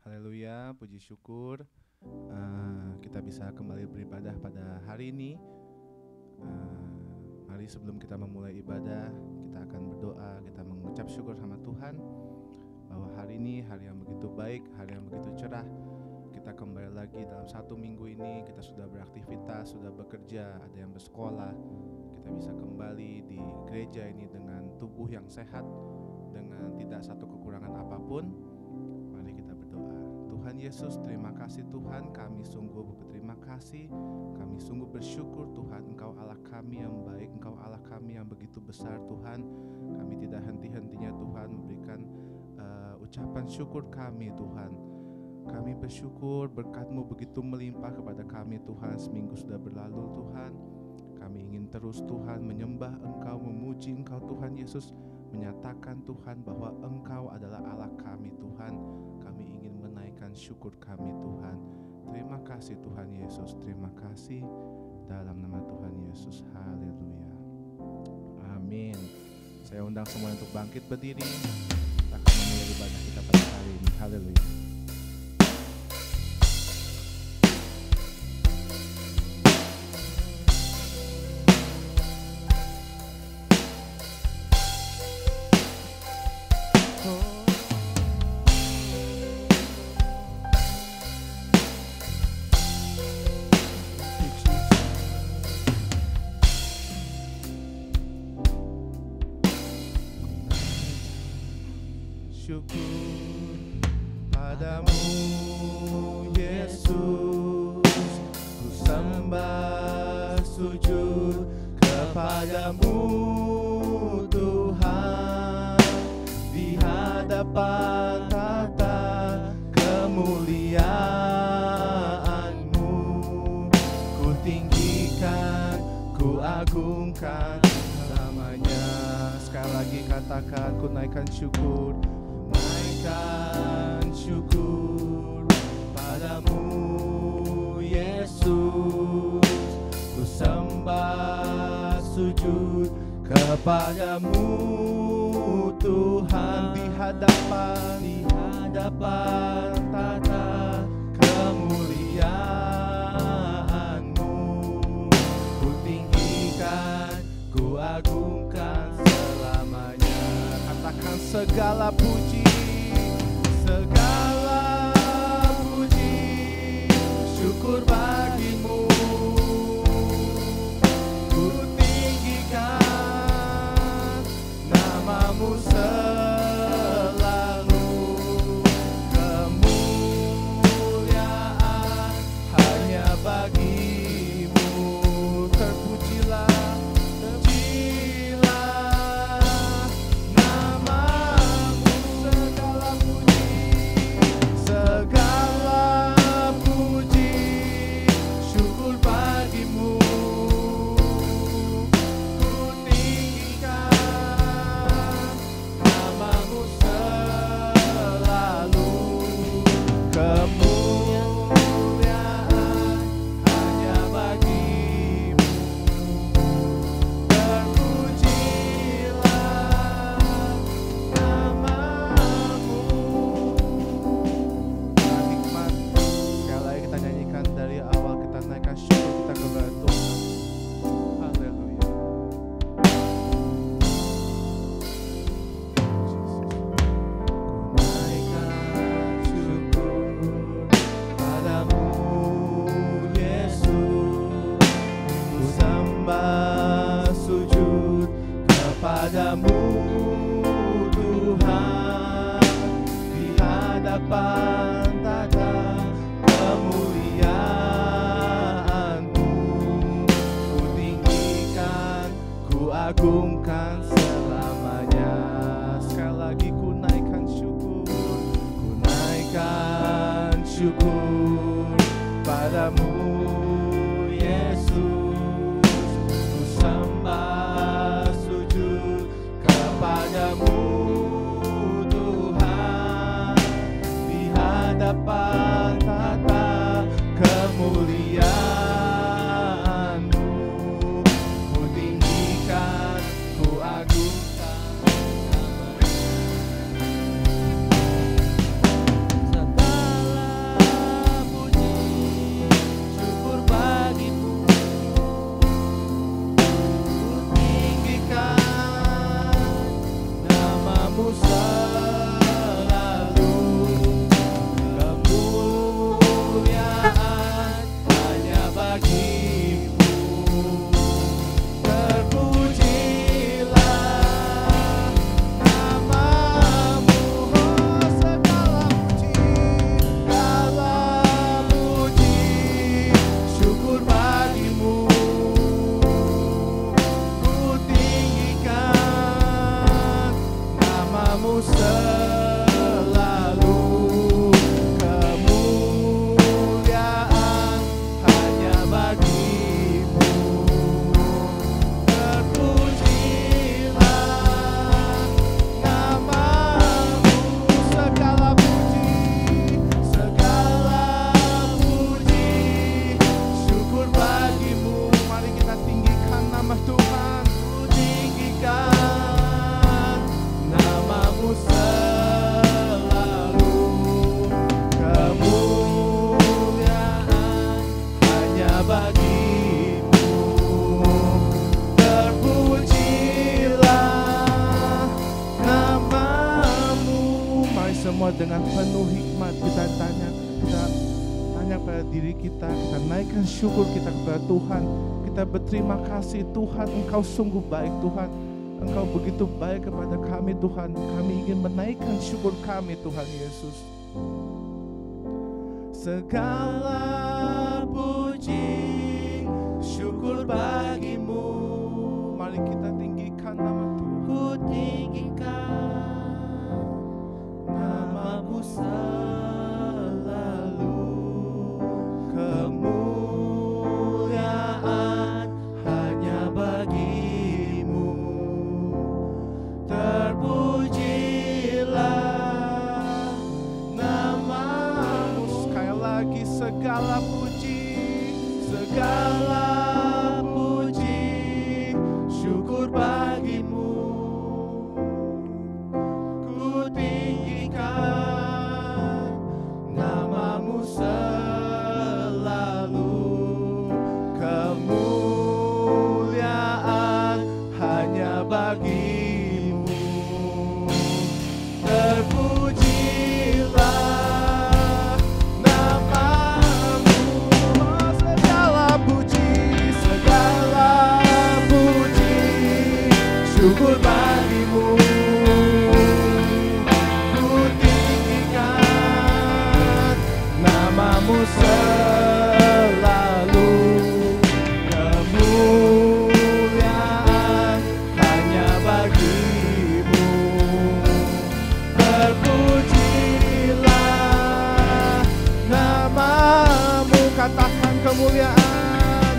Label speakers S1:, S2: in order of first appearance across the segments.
S1: Haleluya, puji syukur kita bisa kembali beribadah pada hari ini. Mari sebelum kita memulai ibadah, kita akan berdoa, kita mengucap syukur sama Tuhan bahwa hari ini hari yang begitu baik, hari yang begitu cerah. Kita kembali lagi dalam satu minggu ini, kita sudah beraktivitas, sudah bekerja, ada yang bersekolah. Kita bisa kembali di gereja ini dengan tubuh yang sehat, dengan tidak satu kekurangan apapun. Mari kita berdoa. Tuhan Yesus, terima kasih Tuhan, kami sungguh berterima kasih, kami sungguh bersyukur Tuhan, Engkau Allah kami yang baik, Engkau Allah kami yang begitu besar Tuhan. Kami tidak henti-hentinya Tuhan memberikan ucapan syukur kami Tuhan. Kami bersyukur berkat-Mu begitu melimpah kepada kami Tuhan. Seminggu sudah berlalu Tuhan. Kami ingin terus Tuhan menyembah Engkau, memuji Engkau Tuhan Yesus, menyatakan Tuhan bahwa Engkau adalah Allah kami Tuhan. Kami ingin menaikkan syukur kami Tuhan. Terima kasih Tuhan Yesus, terima kasih dalam nama Tuhan Yesus. Haleluya. Amin. Saya undang semua untuk bangkit berdiri. Kita akan memulai ibadah kita pada hari ini. Haleluya. Syukur padamu Yesus, ku sembah sujud kepadamu Tuhan, di hadapan tata kemuliaan-Mu, ku tinggikan, ku agungkan namanya. Sekali lagi katakan, ku naikkan syukur, syukur padamu Yesus, ku sembah sujud kepadamu Tuhan, di hadapan tata kemuliaan-Mu, ku tinggikan, ku agungkan selamanya. Katakan segala puji, segala puji, syukur bagimu, ku tinggikan namamu selalu, kemuliaan hanya bagimu, terpujilah, padamu Tuhan, di hadapan tata kemuliaan-Mu, ku tinggikan, ku agungkan selamanya. Sekali lagi ku naikkan syukur padamu Yesus, ku sembah kepadamu Tuhan, di hadapan tata kemuliaan-Mu, ku tinggikan, ku agungkan namanya. semua dengan penuh hikmat kita tanya pada diri kita naikkan syukur kita kepada Tuhan. Kita berterima kasih Tuhan, Engkau sungguh baik Tuhan. Engkau begitu baik kepada kami Tuhan. Kami ingin menaikkan syukur kami Tuhan Yesus. Segala puji syukur bagimu. Mari kita tinggikan nama Tuhan. Ku tinggikan namamu selalu. Kemuliaan hanya bagimu. Terpujilah namamu. Sekali lagi segala puji syukur bagimu. Ku tinggikan namamu selalu. Kemuliaan hanya bagimu. Terpujilah namamu. Segala puji syukur bagimu. Ku tinggikan namamu selalu. Kemuliaan hanya bagimu. Terpujilah namamu. Katakan kemuliaan.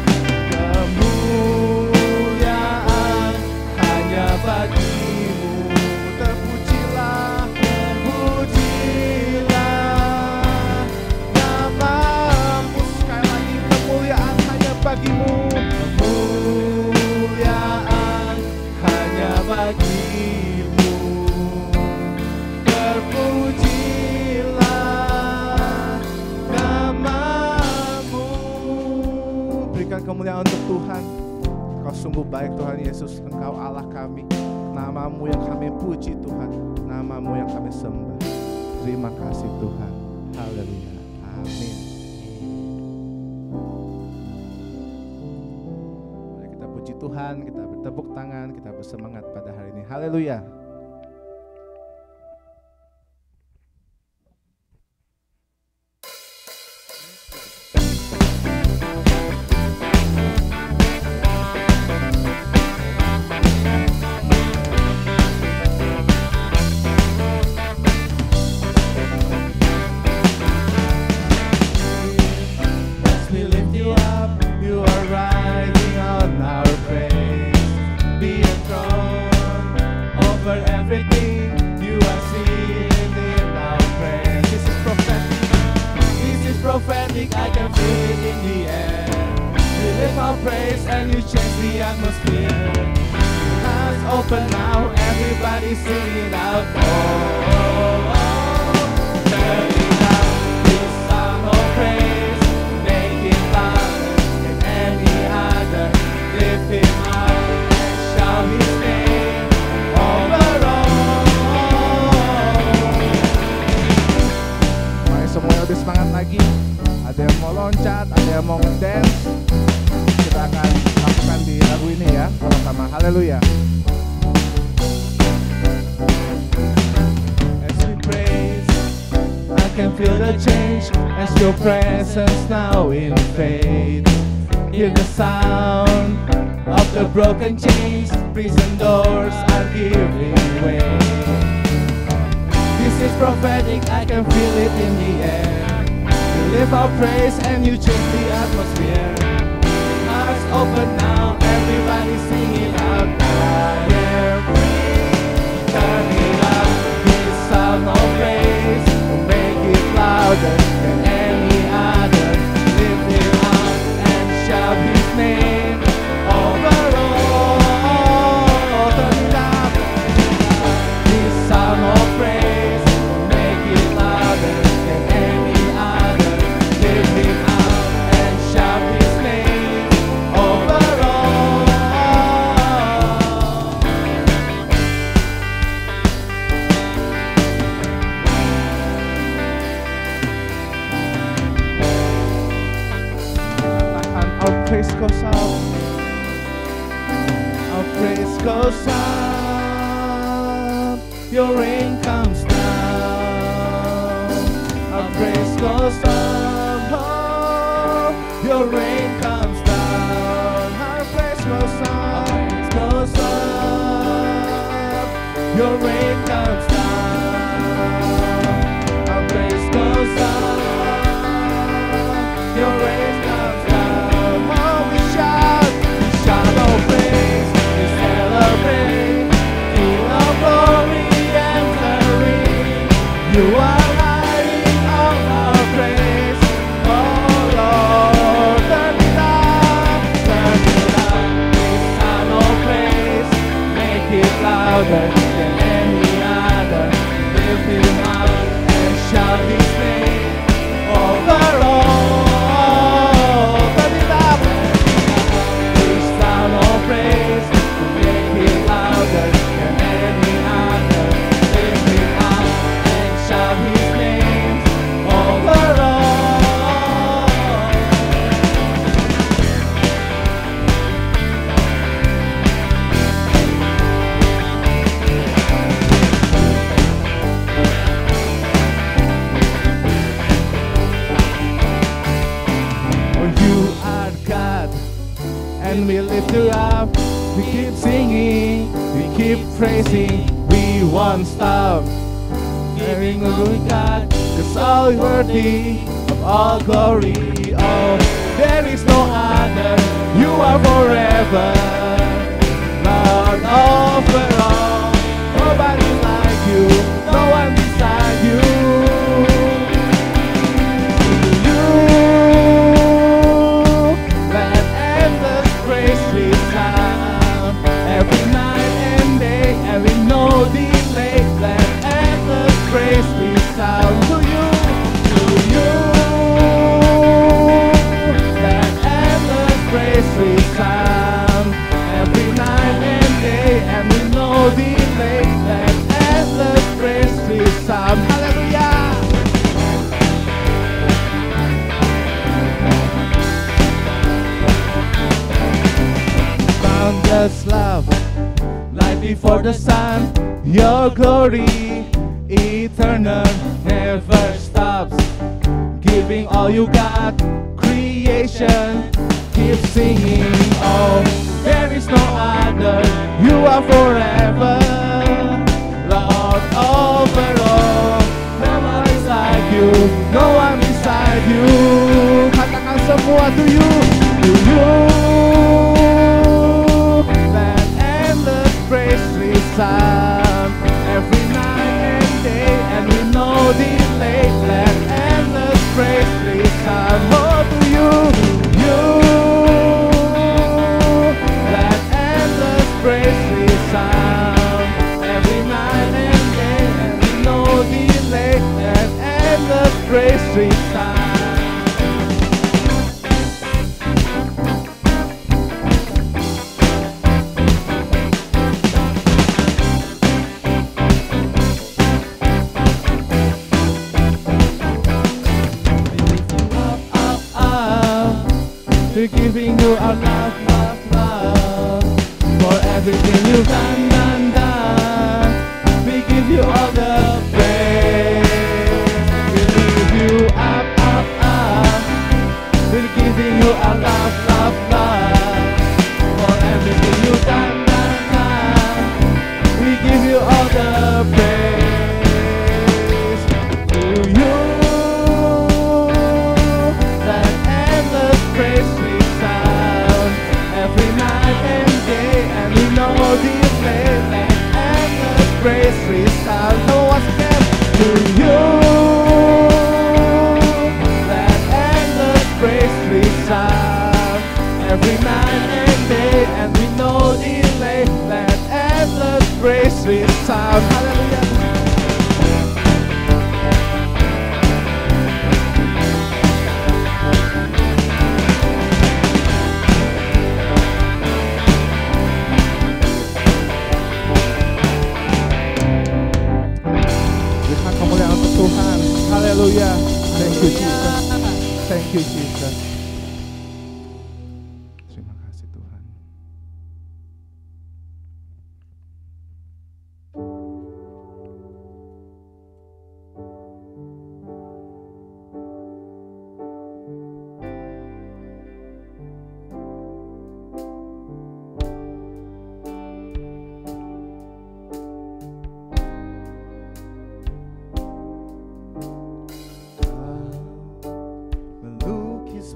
S1: Kemuliaan hanya bagimu. Terpujilah namamu. Sekali lagi kemuliaan hanya bagimu. Kemuliaan hanya bagimu. Terpujilah namamu. Berikan kemuliaan untuk Tuhan. Engkau sungguh baik Tuhan Yesus. Engkau Allah kami. Namamu yang kami puji Tuhan. Namamu yang kami sembah. Terima kasih Tuhan. Haleluya. Amin. Mari kita puji Tuhan. Kita bertepuk tangan. Kita bersemangat pada hari ini. Haleluya. I can feel it in the air. You lift our praise and you change the atmosphere. Eyes open now, everybody singing out. Oh, oh, oh. Turn it up, this sound of praise. Make it louder than any other. Lift him up and shout his name over all. Mari semuanya lebih semangat lagi. Ada yang mau loncat, ada yang mau dance. Kita akan lakukan di lagu ini ya, sama-sama. Haleluya. As we praise, I can feel the change as your presence now invades. Hear the sound of the broken chains, prison doors are giving way. This is prophetic, I can feel it in the air. Lift our praise and you change the atmosphere. Hearts open now, everybody sing it out. I am free. Turn it up, this sound of praise. Make it louder than any other. Lift it up and shout his name over all. Turn it up, this sound of praise. Make it louder than any other. Lift him up and shout his name over all. praise goes up. Our praise goes up. Your rain comes down. Our praise goes up. Oh, your rain comes down. Our praise goes up. Our praise goes up. Your rain comes down. Our praise goes up. Your rain comes down. Oh, we shout our praise, we celebrate, King of glory entering. You are lighting all our praise. Oh Lord, turn it up, this sound of praise, make it louder than any other. Lift him up and shout his name over all. Turn it up, this sound of praise, make it louder than any other. Lift him up and shout his name over all. Oh, you are God, and we lift you up. We keep singing, we keep praising, we won't stop. Giving glory God, 'cause all worthy of all glory. Oh, there is no other, you are forever, Lord over all. Nobody like you, no one beside you. You let endless praise resound every night and day, and with no delay. Let endless praise resound to you, to you. Let endless praise resound every night and day, and with no delay. Let endless praise resound. Hallelujah. Boundless love, light before the sun. Your glory, eternal, never stops. Giving all you got, creation, keep singing. Oh, there is no other, you are forever, Lord over all. No one is like you, no one beside you. Katakan semua to you, to you. Let endless praise resound every night and day, and with no delay. Let endless praise resound. Oh, to you, you. Let endless praise resound every night and day, and with no delay. Let endless praise resound. We're giving you our love, love, love, for everything you've done, done, done. We give you all the praise. We lift you up, up, up. We're giving you our love, love, love, for everything you've done, done, done. We give you all the praise. To you, that endless praise resound every night and day, and we know delay. Let endless praise resound. No one's again to you. Let endless praise resound every night and day, and we know delay. Let endless praise resound. Hallelujah. Hallelujah. Thank you, Jesus. Thank you, Jesus.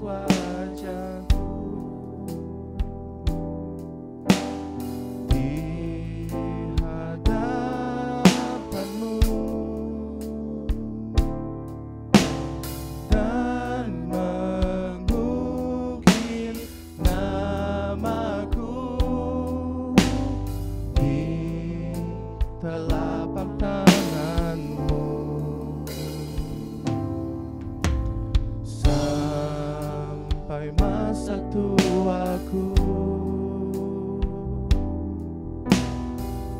S1: wajahku di hadapanmu dan mengukir namaku di telapak tanganmu sampai masa tuaku.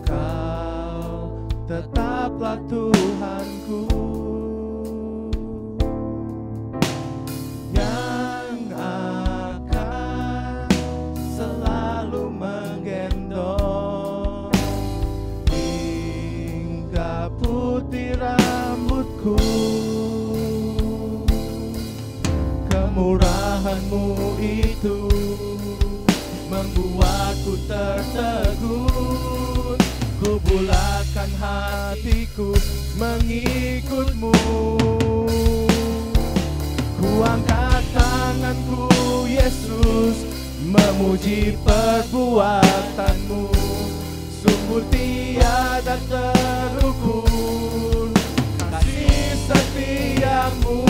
S1: Kau tetaplah Tuhanku yang akan selalu menggendong hingga putih rambutku. Kemurahan-Mu itu membuatku tertegun. Ku bulatkan hatiku mengikut-Mu. Ku angkat tanganku Yesus memuji perbuatan-Mu. Sungguh tiada terukur kasih setia-Mu.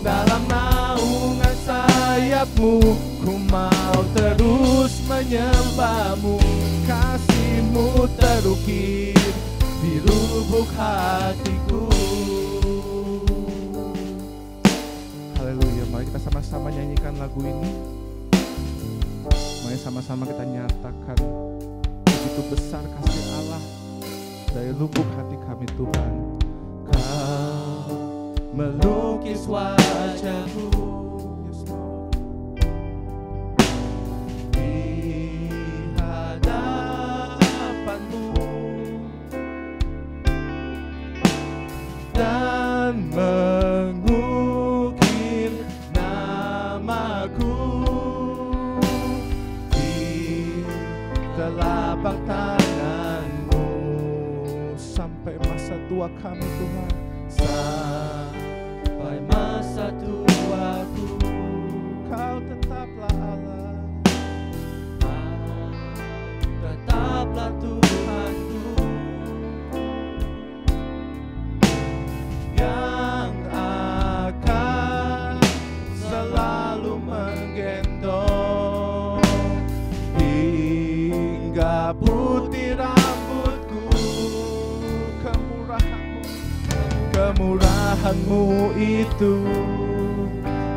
S1: Dalam naungan sayap-Mu ku mau terus menyembah-Mu. Kasih-Mu terukir di lubuk hatiku. Haleluya. Mari kita sama-sama nyanyikan lagu ini. Mari sama-sama kita nyatakan begitu besar kasih Allah dari lubuk hati kami Tuhan. Kau melukis wajahku di hadapanmu dan mengukir namaku di telapak tangan-Mu sampai masa tua kami Tuhan. Sampai masa tuaku Kau tetaplah Allah, tetaplah Tuhanku yang akan selalu menggendong hingga putih rambutku. Kemurahan-Mu itu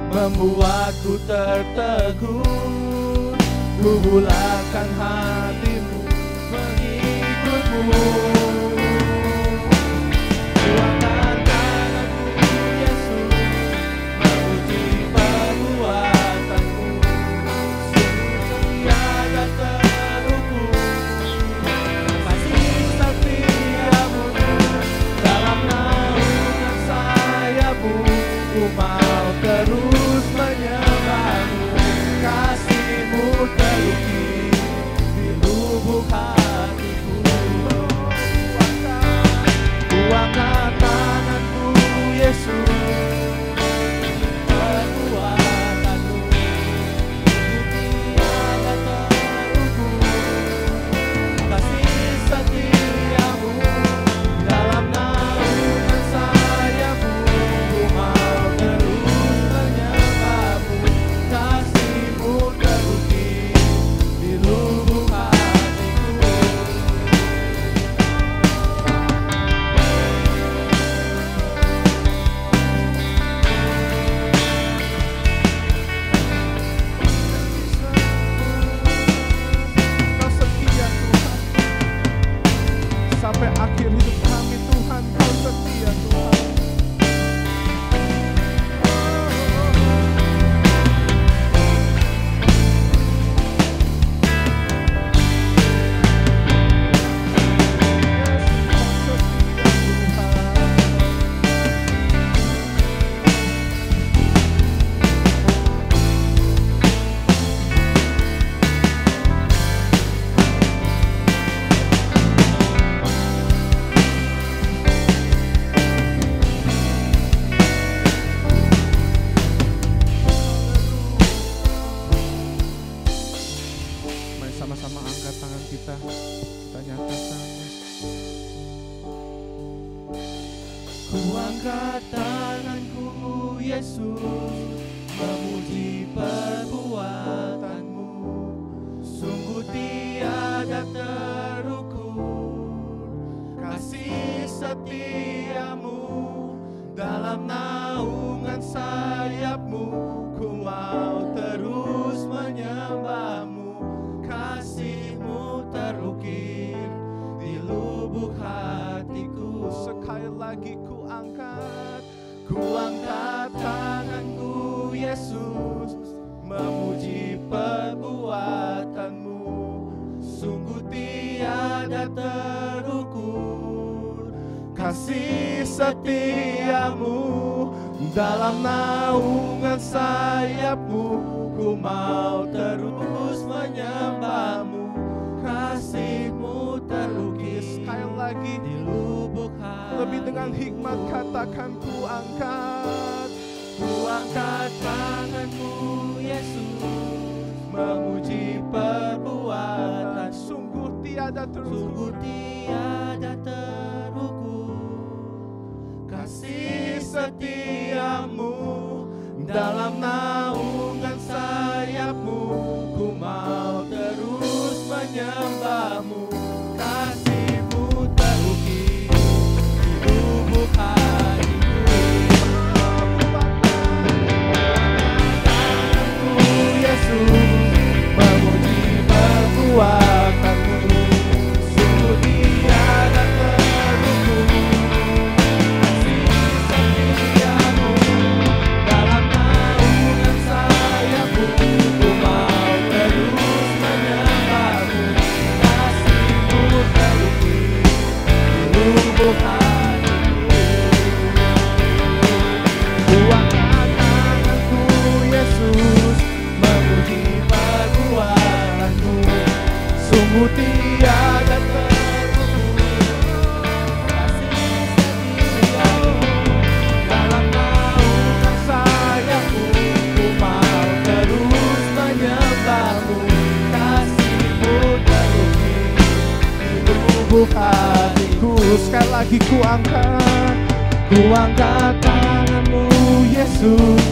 S1: membuatku tertegun. Ku bulatkan hati-Mu mengikut-Mu. Ku angkat tanganku Yesus memuji perbuatan-Mu. Sungguh tiada terukur kasih setia-Mu. Dalam naungan sayap-Mu ku mau terus menyembah-Mu. Kasih-Mu terukir di lubuk hatiku.
S2: Kuangkat tanganku Yesus, memuji perbuatan-Mu. Sungguh tiada terukur kasih setia-Mu. Dalam naungan sayap-Mu, ku mau terus menyembah-Mu. Kasih-Mu terukir di lubuk hatiku.
S1: Sekali lagi ku angkat
S2: tanganku Yesus, memuji perbuatan-Mu. Sungguh tiada terukur kasih setia-Mu. Dalam naungan sayap-Mu, ku mau terus menyembah-Mu. Kasih-Mu terukir
S1: sekali lagi
S2: di lubuk hati.
S1: lebih dengan hikmat katakan ku angkat
S2: tanganku Yesus, memuji perbuatan.
S1: Sungguh tiada terukur
S2: kasih setia-Mu. Dalam naungan sayap-Mu, ku mau terus menyembah-Mu. Kasih-Mu terukir di lubuk hatiku. Tanganku Yesus, memuji perbuatan-Mu. Sungguh tiada terukur kasih setia-Mu. Dalam naungan sayap-Mu, ku mau terus menyembah-Mu. Kasih-Mu terukir di lubuk hatiku. Kuangkat tanganku Yesus, memuji perbuatan-Mu. Sungguh tiada terukur kasih setia-Mu. Dalam naungan sayap-Mu, ku mau terus menyembah-Mu. Kasih-Mu terukir di lubuk hatiku.
S1: sekali lagi ku angkat
S2: tanganmu Yesus,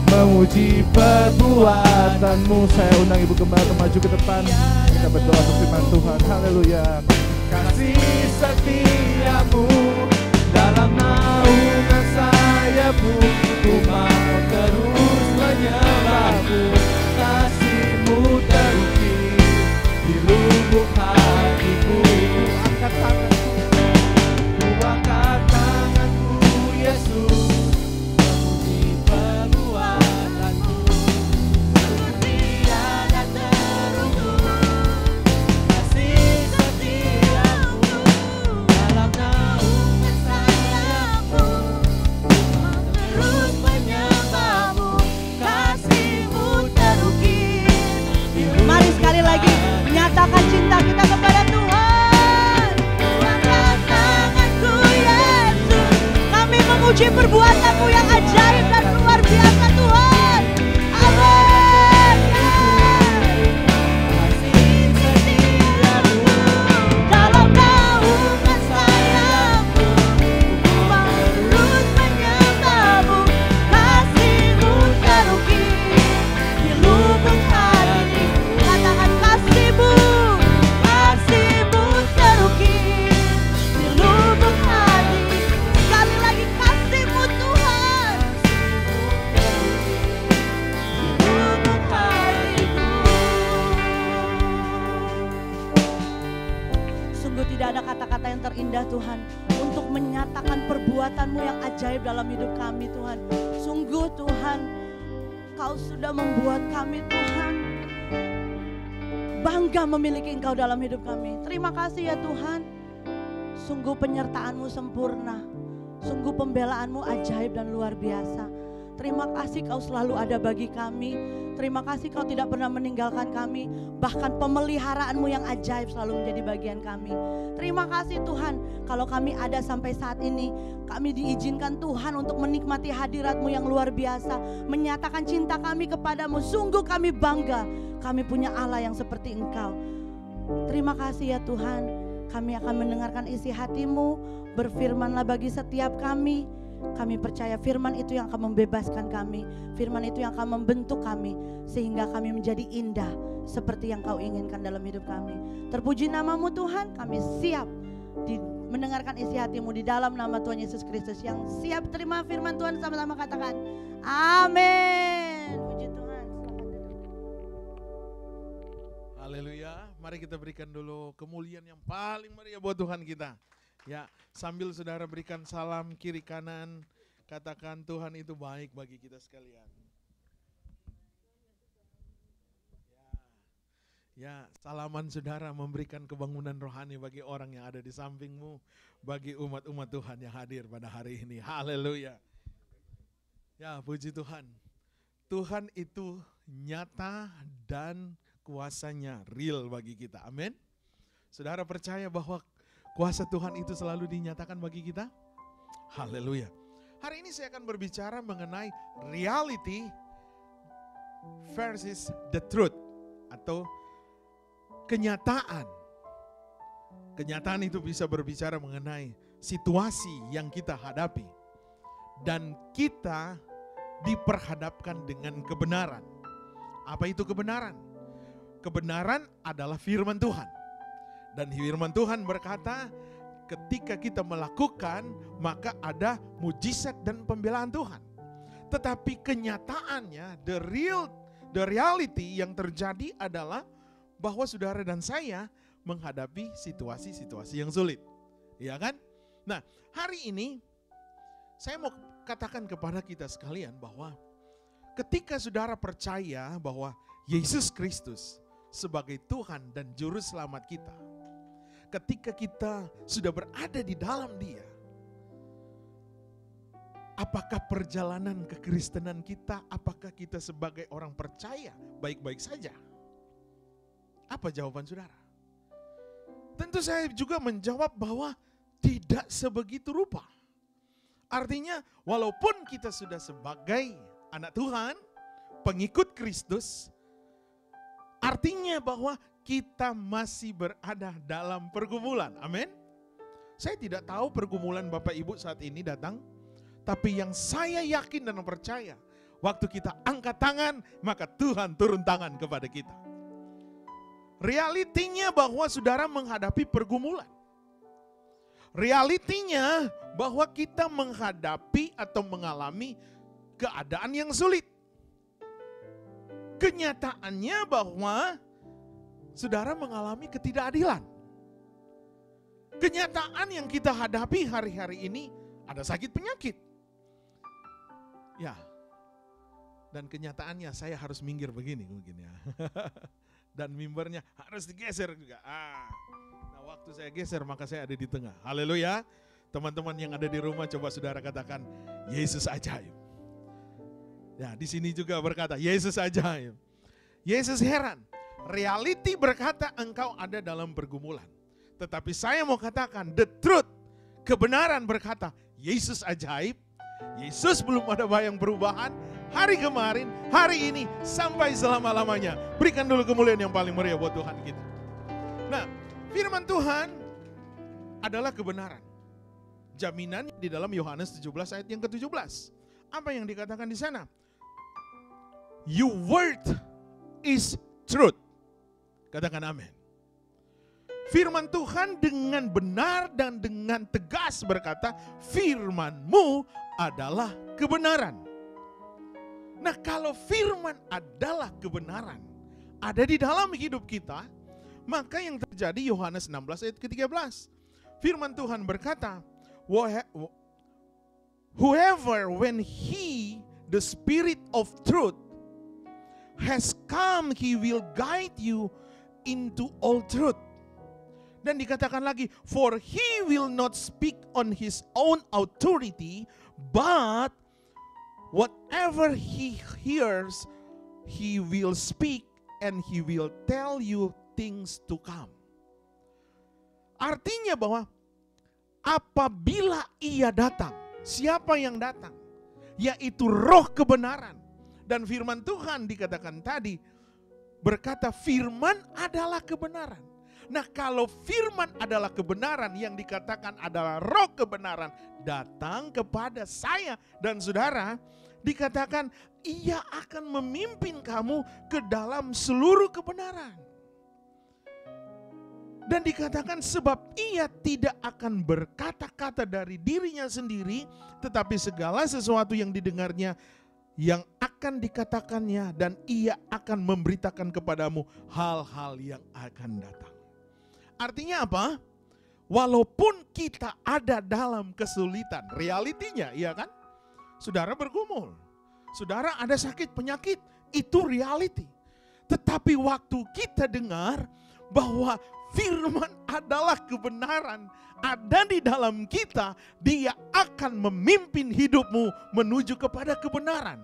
S2: memuji perbuatan-Mu.
S1: Saya undang Ibu Gembala maju ke depan. Kita berdoa untuk firman Tuhan. Haleluya.
S2: Kasih setia-Mu. Dalam naungan sayap-Mu, ku mau terus menyembah-Mu. Kasih-Mu terukir di lubuk hatiku.
S1: Angkat tanganku
S2: Kuangkat tanganku Yesus, memuji perbuatan-Mu. Sungguh tiada terukur kasih setia-Mu. Dalam naungan sayap-Mu, ku mau terus menyembah-Mu. Kasih-Mu terukir di lubuk.
S3: Mari sekali lagi nyatakan cinta kita kepada Tuhan.
S2: Kuangkat tanganku Yesus,
S3: Kami memuji perbuatan-Mu yang ajaib dan luar biasa Tuhan. Amin.
S2: kasih setia-Mu.
S3: Dalam naungan sayap-Mu,
S2: Ku mau
S3: terus menyembah-Mu. Kasih-Mu terukir di lubuk hatiku. Katakan kasih-Mu terukir di lubuk hatiku. Sekali lagi kasih-Mu Tuhan di lubuk hatiku. Sungguh tidak ada kata-kata yang terindah Tuhan untuk menyatakan perbuatan-Mu yang ajaib dalam hidup kami Tuhan. Sungguh Tuhan, Kau sudah membuat kami Tuhan bangga memiliki Engkau dalam hidup kami. Terima kasih ya Tuhan. Sungguh penyertaan-Mu sempurna. Sungguh pembelaan-Mu ajaib dan luar biasa. Terima kasih Kau selalu ada bagi kami. Terima kasih Kau tidak pernah meninggalkan kami. Bahkan pemeliharaan-Mu yang ajaib selalu menjadi bagian kami. Terima kasih Tuhan, kalau kami ada sampai saat ini, kami diizinkan Tuhan untuk menikmati hadirat-Mu yang luar biasa. Menyatakan cinta kami kepadamu. Sungguh kami bangga, kami punya Allah yang seperti Engkau. Terima kasih ya Tuhan. Kami akan mendengarkan isi hati-Mu. Berfirmanlah bagi setiap kami. Kami percaya firman itu yang akan membebaskan kami, firman itu yang akan membentuk kami, sehingga kami menjadi indah seperti yang Kau inginkan dalam hidup kami. Terpuji nama-Mu Tuhan, kami siap mendengarkan isi hati-Mu di dalam nama Tuhan Yesus Kristus. Yang siap terima firman Tuhan sama-sama katakan amin. Puji Tuhan. Silakan duduk.
S4: Haleluya. Mari kita berikan dulu kemuliaan yang paling meriah buat Tuhan kita. Ya, sambil saudara berikan salam kiri kanan, katakan Tuhan itu baik bagi kita sekalian. Ya, salaman saudara memberikan kebangunan rohani bagi orang yang ada di sampingmu, bagi umat-umat Tuhan yang hadir pada hari ini. Haleluya. Ya, puji Tuhan. Tuhan itu nyata dan kuasanya real bagi kita. Amin. Saudara percaya bahwa kuasa Tuhan itu selalu dinyatakan bagi kita? Haleluya. Hari ini saya akan berbicara mengenai reality versus the truth, atau kenyataan. Kenyataan itu bisa berbicara mengenai situasi yang kita hadapi, dan kita diperhadapkan dengan kebenaran. Apa itu kebenaran? Kebenaran adalah firman Tuhan. Dan firman Tuhan berkata, ketika kita melakukan, maka ada mujizat dan pembelaan Tuhan. Tetapi kenyataannya, the reality yang terjadi adalah bahwa saudara dan saya menghadapi situasi-situasi yang sulit. Ya kan? Nah, hari ini saya mau katakan kepada kita sekalian bahwa ketika saudara percaya bahwa Yesus Kristus sebagai Tuhan dan Juru Selamat kita, ketika kita sudah berada di dalam Dia, apakah perjalanan kekristenan kita, apakah kita sebagai orang percaya baik-baik saja? Apa jawaban saudara? Tentu saya juga menjawab bahwa tidak sebegitu rupa. Artinya walaupun kita sudah sebagai anak Tuhan, pengikut Kristus, artinya bahwa kita masih berada dalam pergumulan. Amin. Saya tidak tahu pergumulan Bapak Ibu saat ini datang, tapi yang saya yakin dan percaya, waktu kita angkat tangan, maka Tuhan turun tangan kepada kita. Realitinya bahwa saudara menghadapi pergumulan. Realitinya bahwa kita menghadapi atau mengalami keadaan yang sulit. Kenyataannya bahwa saudara mengalami ketidakadilan. Kenyataan yang kita hadapi hari-hari ini ada sakit penyakit. Ya. Dan kenyataannya saya harus minggir begini mungkin ya. Dan mimbarnya harus digeser juga. Nah, waktu saya geser maka saya ada di tengah. Haleluya. Teman-teman yang ada di rumah coba saudara katakan Yesus ajaib. Ya, di sini juga berkata Yesus ajaib. Yesus heran. Reality berkata engkau ada dalam pergumulan. Tetapi saya mau katakan the truth, kebenaran berkata Yesus ajaib. Yesus belum ada bayang perubahan. Hari kemarin, hari ini, sampai selama-lamanya. Berikan dulu kemuliaan yang paling meriah buat Tuhan kita. Nah, firman Tuhan adalah kebenaran. Jaminan di dalam Yohanes 17 ayat yang ke-17. Apa yang dikatakan di sana? Your word is truth. Katakan amin. Firman Tuhan dengan benar dan dengan tegas berkata, firman-Mu adalah kebenaran. Nah, kalau firman adalah kebenaran, ada di dalam hidup kita, maka yang terjadi Yohanes 16 ayat ke-13. Firman Tuhan berkata, whoever when he, the spirit of truth, has come, he will guide you into all truth. Dan dikatakan lagi, for he will not speak on his own authority, but whatever he hears, he will speak and he will tell you things to come. Artinya bahwa apabila ia datang, siapa yang datang? Yaitu roh kebenaran. Dan firman Tuhan dikatakan tadi, berkata firman adalah kebenaran. Nah, kalau firman adalah kebenaran, yang dikatakan adalah roh kebenaran datang kepada saya dan saudara, dikatakan ia akan memimpin kamu ke dalam seluruh kebenaran. Dan dikatakan sebab ia tidak akan berkata-kata dari dirinya sendiri, tetapi segala sesuatu yang didengarnya yang akan dikatakannya, dan ia akan memberitakan kepadamu hal-hal yang akan datang. Artinya apa? Walaupun kita ada dalam kesulitan, realitinya, iya kan? Saudara bergumul, saudara ada sakit penyakit, itu reality. Tetapi waktu kita dengar bahwa firman adalah kebenaran, ada di dalam kita, dia akan memimpin hidupmu menuju kepada kebenaran.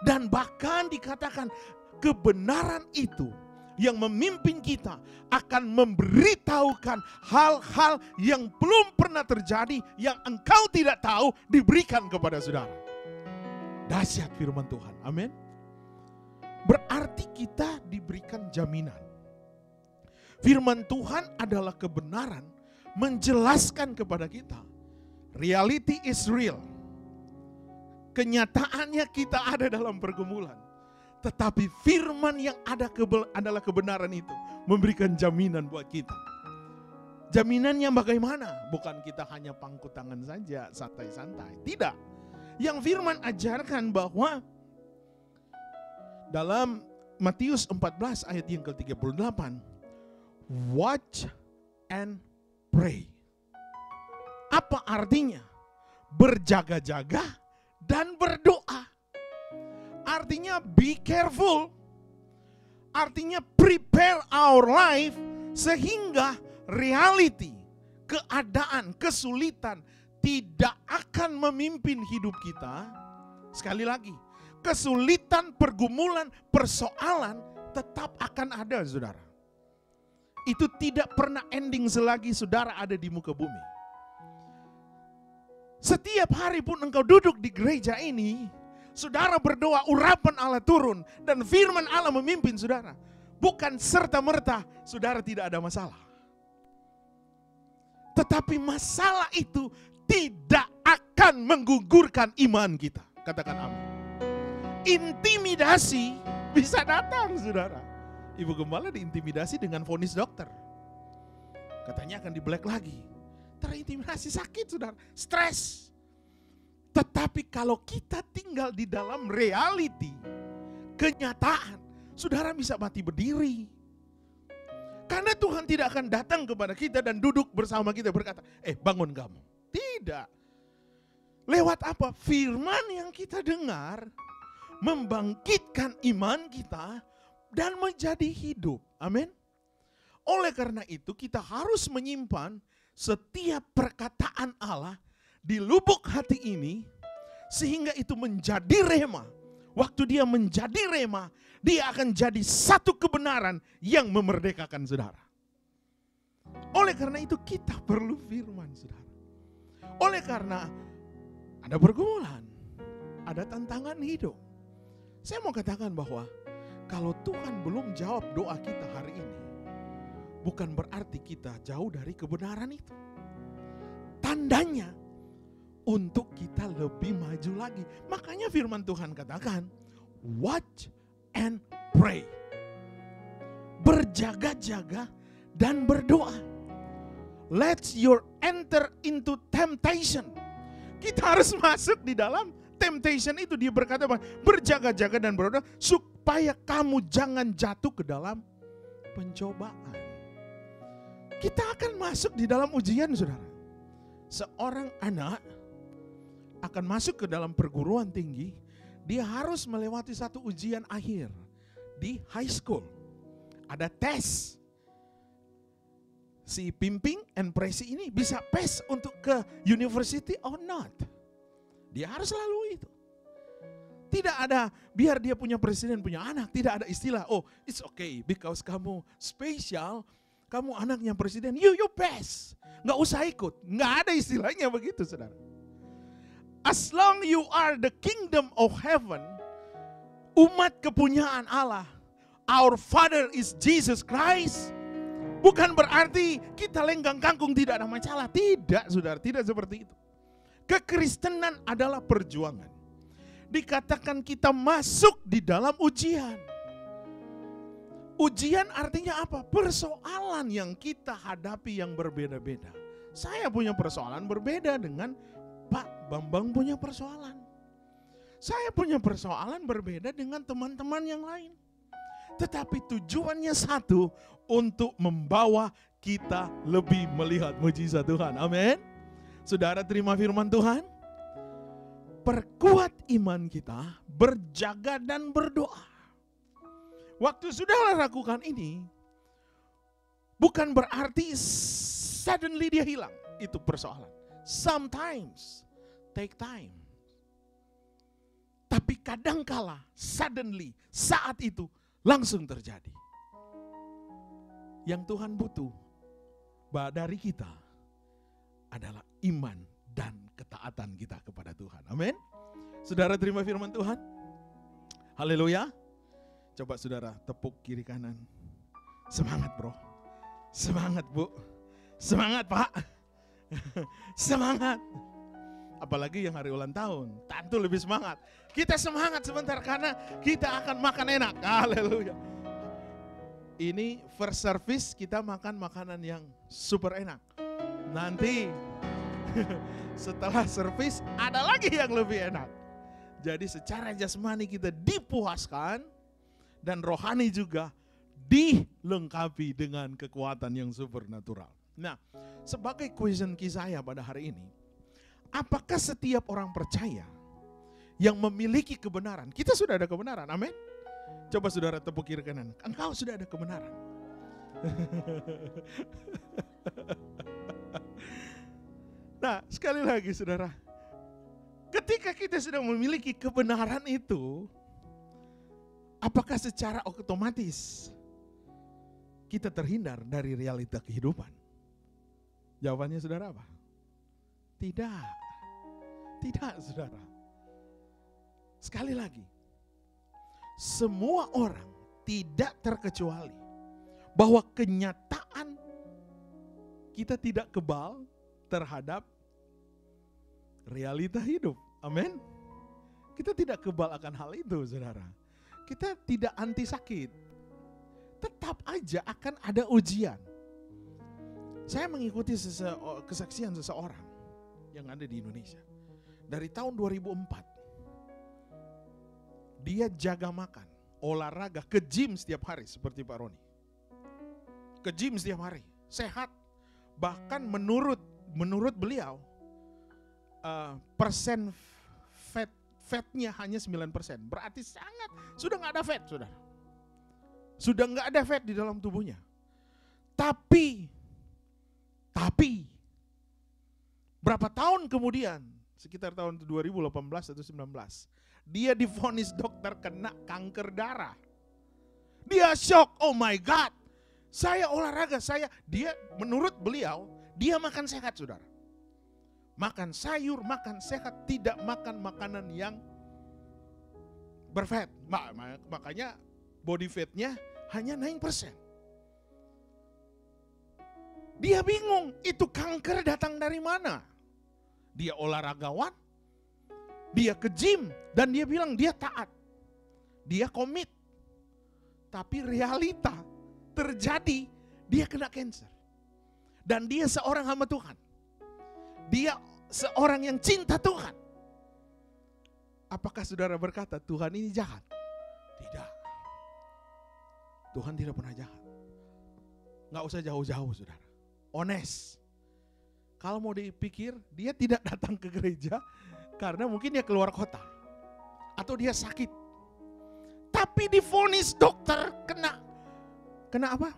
S4: Dan bahkan dikatakan kebenaran itu yang memimpin kita akan memberitahukan hal-hal yang belum pernah terjadi, yang engkau tidak tahu, diberikan kepada saudara. Dahsyat firman Tuhan, amin. Berarti kita diberikan jaminan. Firman Tuhan adalah kebenaran, menjelaskan kepada kita. Reality is real. Kenyataannya kita ada dalam pergumulan. Tetapi firman yang ada adalah kebenaran itu memberikan jaminan buat kita. Jaminannya bagaimana? Bukan kita hanya pangku tangan saja, santai-santai. Tidak. Yang firman ajarkan bahwa dalam Matius 14 ayat yang ke-38, watch and pray. Apa artinya? Berjaga-jaga dan berdoa. Artinya be careful. Artinya prepare our life sehingga reality, keadaan, kesulitan tidak akan memimpin hidup kita. Sekali lagi, kesulitan, pergumulan, persoalan tetap akan ada, saudara. Itu tidak pernah ending selagi saudara ada di muka bumi. Setiap hari pun engkau duduk di gereja ini, saudara berdoa, urapan Allah turun, dan firman Allah memimpin saudara. Bukan serta-merta saudara tidak ada masalah. Tetapi masalah itu tidak akan menggugurkan iman kita. Katakan amin. Intimidasi bisa datang, saudara. Ibu gembala diintimidasi dengan vonis dokter. Katanya akan di-black lagi. Terintimidasi, sakit, saudara. Stres. Tetapi kalau kita tinggal di dalam reality, kenyataan, saudara bisa mati berdiri. Karena Tuhan tidak akan datang kepada kita dan duduk bersama kita berkata, bangun kamu. Tidak. Lewat apa? Firman yang kita dengar membangkitkan iman kita dan menjadi hidup. Amin. Oleh karena itu kita harus menyimpan setiap perkataan Allah di lubuk hati ini, sehingga itu menjadi rema. Waktu dia menjadi rema, dia akan jadi satu kebenaran yang memerdekakan saudara. Oleh karena itu kita perlu firman, saudara. Oleh karena ada pergumulan, ada tantangan hidup. Saya mau katakan bahwa kalau Tuhan belum jawab doa kita hari ini, bukan berarti kita jauh dari kebenaran itu. Tandanya untuk kita lebih maju lagi. Makanya firman Tuhan katakan, watch and pray. Berjaga-jaga dan berdoa. Let your enter into temptation. Kita harus masuk di dalam temptation itu. Dia berkata, berjaga-jaga dan berdoa supaya kamu jangan jatuh ke dalam pencobaan. Kita akan masuk di dalam ujian, saudara. Seorang anak akan masuk ke dalam perguruan tinggi, dia harus melewati satu ujian akhir di high school. Ada tes. Si Pimping and Presi ini bisa pass untuk ke university or not. Dia harus lalui itu. Tidak ada, biar dia punya presiden, punya anak, tidak ada istilah, oh it's okay because kamu spesial, kamu anaknya presiden, you pass. Nggak usah ikut, nggak ada istilahnya begitu, saudara. As long you are the kingdom of heaven, umat kepunyaan Allah, our Father is Jesus Christ, Bukan berarti kita lenggang kangkung tidak ada masalah. Tidak, saudara, tidak seperti itu. Kekristenan adalah perjuangan. Dikatakan kita masuk di dalam ujian. Ujian artinya apa? Persoalan yang kita hadapi yang berbeda-beda. Saya punya persoalan berbeda dengan Pak Bambang punya persoalan. Saya punya persoalan berbeda dengan teman-teman yang lain. Tetapi tujuannya satu, untuk membawa kita lebih melihat mujizat Tuhan. Amin. Saudara terima firman Tuhan. Perkuat iman kita, berjaga dan berdoa. Waktu saudara lakukan ini, bukan berarti suddenly dia hilang. Itu persoalan. Sometimes take time. Tapi kadangkala suddenly saat itu langsung terjadi. Yang Tuhan butuh dari kita adalah iman dan ketaatan kita kepada Tuhan. Amin. Saudara terima firman Tuhan. Haleluya. Coba saudara tepuk kiri kanan. Semangat bro. Semangat bu. Semangat pak. Semangat. Apalagi yang hari ulang tahun. Tentu lebih semangat. Kita semangat sebentar karena kita akan makan enak. Haleluya. Ini first service kita makan makanan yang super enak. Nanti setelah service ada lagi yang lebih enak. Jadi secara jasmani kita dipuaskan dan rohani juga dilengkapi dengan kekuatan yang supernatural. Nah, sebagai question key saya pada hari ini, apakah setiap orang percaya yang memiliki kebenaran? Kita sudah ada kebenaran, amin? Coba saudara tepuk kiri kanan. Engkau sudah ada kebenaran. Nah, sekali lagi saudara. Ketika kita sudah memiliki kebenaran itu, apakah secara otomatis kita terhindar dari realita kehidupan? Jawabannya saudara apa? Tidak. Tidak saudara. Sekali lagi. Semua orang tidak terkecuali bahwa kenyataan kita tidak kebal terhadap realita hidup. Amin. Kita tidak kebal akan hal itu, saudara. Kita tidak anti sakit. Tetap aja akan ada ujian. Saya mengikuti kesaksian seseorang yang ada di Indonesia. Dari tahun 2004. Dia jaga makan, olahraga, ke gym setiap hari seperti Pak Roni. Ke gym setiap hari, sehat. Bahkan menurut beliau, persen fatnya hanya 9%. Berarti sudah nggak ada fat, saudara. Sudah nggak ada fat di dalam tubuhnya. Tapi, berapa tahun kemudian, sekitar tahun 2018 atau 19, dia divonis dokter kena kanker darah. Dia shock, oh my God. Saya olahraga, dia menurut beliau, dia makan sehat saudara. Makan sayur, makan sehat, tidak makan makanan yang berfat. Makanya body fatnya hanya 9%. Dia bingung, itu kanker datang dari mana? Dia olahragawan, dia ke gym, dan dia bilang dia taat. Dia komit. Tapi realita terjadi, dia kena cancer. Dan dia seorang hamba Tuhan. Dia seorang yang cinta Tuhan. Apakah saudara berkata, Tuhan ini jahat? Tidak. Tuhan tidak pernah jahat. Nggak usah jauh-jauh saudara. Honest. Kalau mau dipikir, dia tidak datang ke gereja karena mungkin dia keluar kota. Atau dia sakit. Tapi divonis dokter kena apa?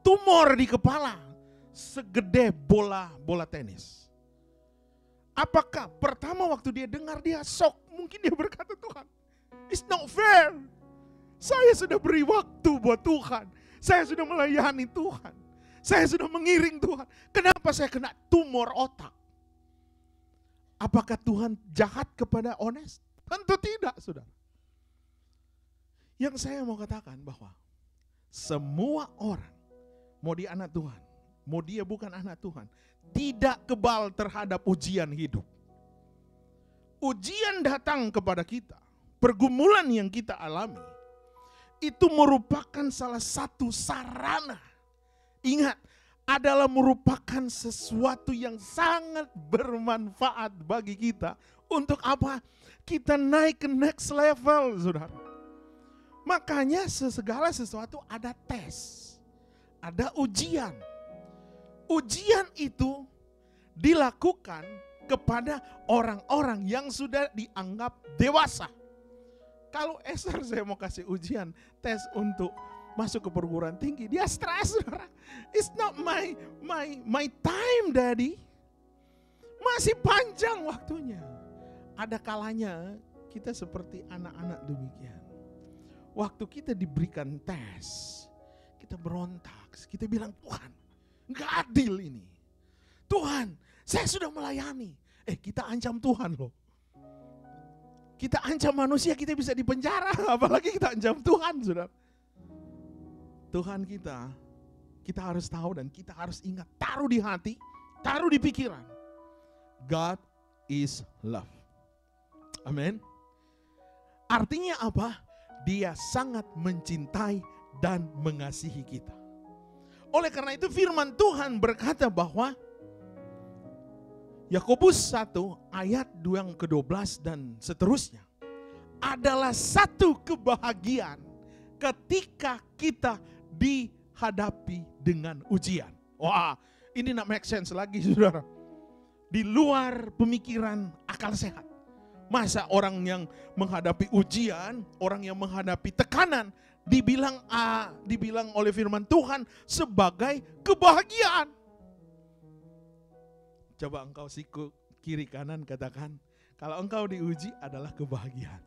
S4: Tumor di kepala. Segede bola tenis. Apakah pertama waktu dia dengar dia shock. Mungkin dia berkata, Tuhan, it's not fair. Saya sudah beri waktu buat Tuhan. Saya sudah melayani Tuhan. Saya sudah mengiring Tuhan. Kenapa saya kena tumor otak? Apakah Tuhan jahat kepada honest? Tentu tidak, saudara. Yang saya mau katakan bahwa semua orang, mau dia anak Tuhan, mau dia bukan anak Tuhan, tidak kebal terhadap ujian hidup. Ujian datang kepada kita, pergumulan yang kita alami, itu merupakan salah satu sarana. Ingat, adalah merupakan sesuatu yang sangat bermanfaat bagi kita. Untuk apa? Kita naik ke next level, saudara. Makanya segala sesuatu ada tes, ada ujian. Ujian itu dilakukan kepada orang-orang yang sudah dianggap dewasa. Kalau Esther saya mau kasih ujian, tes untuk masuk ke perguruan tinggi, dia stres, saudara. It's not my time, Daddy. Masih panjang waktunya. Ada kalanya kita seperti anak-anak demikian. Waktu kita diberikan tes, kita berontak, kita bilang, Tuhan, nggak adil ini. Tuhan, saya sudah melayani. Kita ancam Tuhan loh. Kita ancam manusia, kita bisa dipenjara, apalagi kita ancam Tuhan, saudara. Tuhan kita harus tahu dan kita harus ingat, taruh di hati, taruh di pikiran. God is love. Amin. Artinya apa? Dia sangat mencintai dan mengasihi kita. Oleh karena itu firman Tuhan berkata bahwa Yakobus 1 ayat 2 yang ke-12 dan seterusnya adalah satu kebahagiaan ketika kita dihadapi dengan ujian. Wah, ini not make sense lagi, saudara. Di luar pemikiran akal sehat. Masa orang yang menghadapi ujian, orang yang menghadapi tekanan, dibilang oleh firman Tuhan sebagai kebahagiaan. Coba engkau siku kiri kanan katakan, kalau engkau diuji adalah kebahagiaan.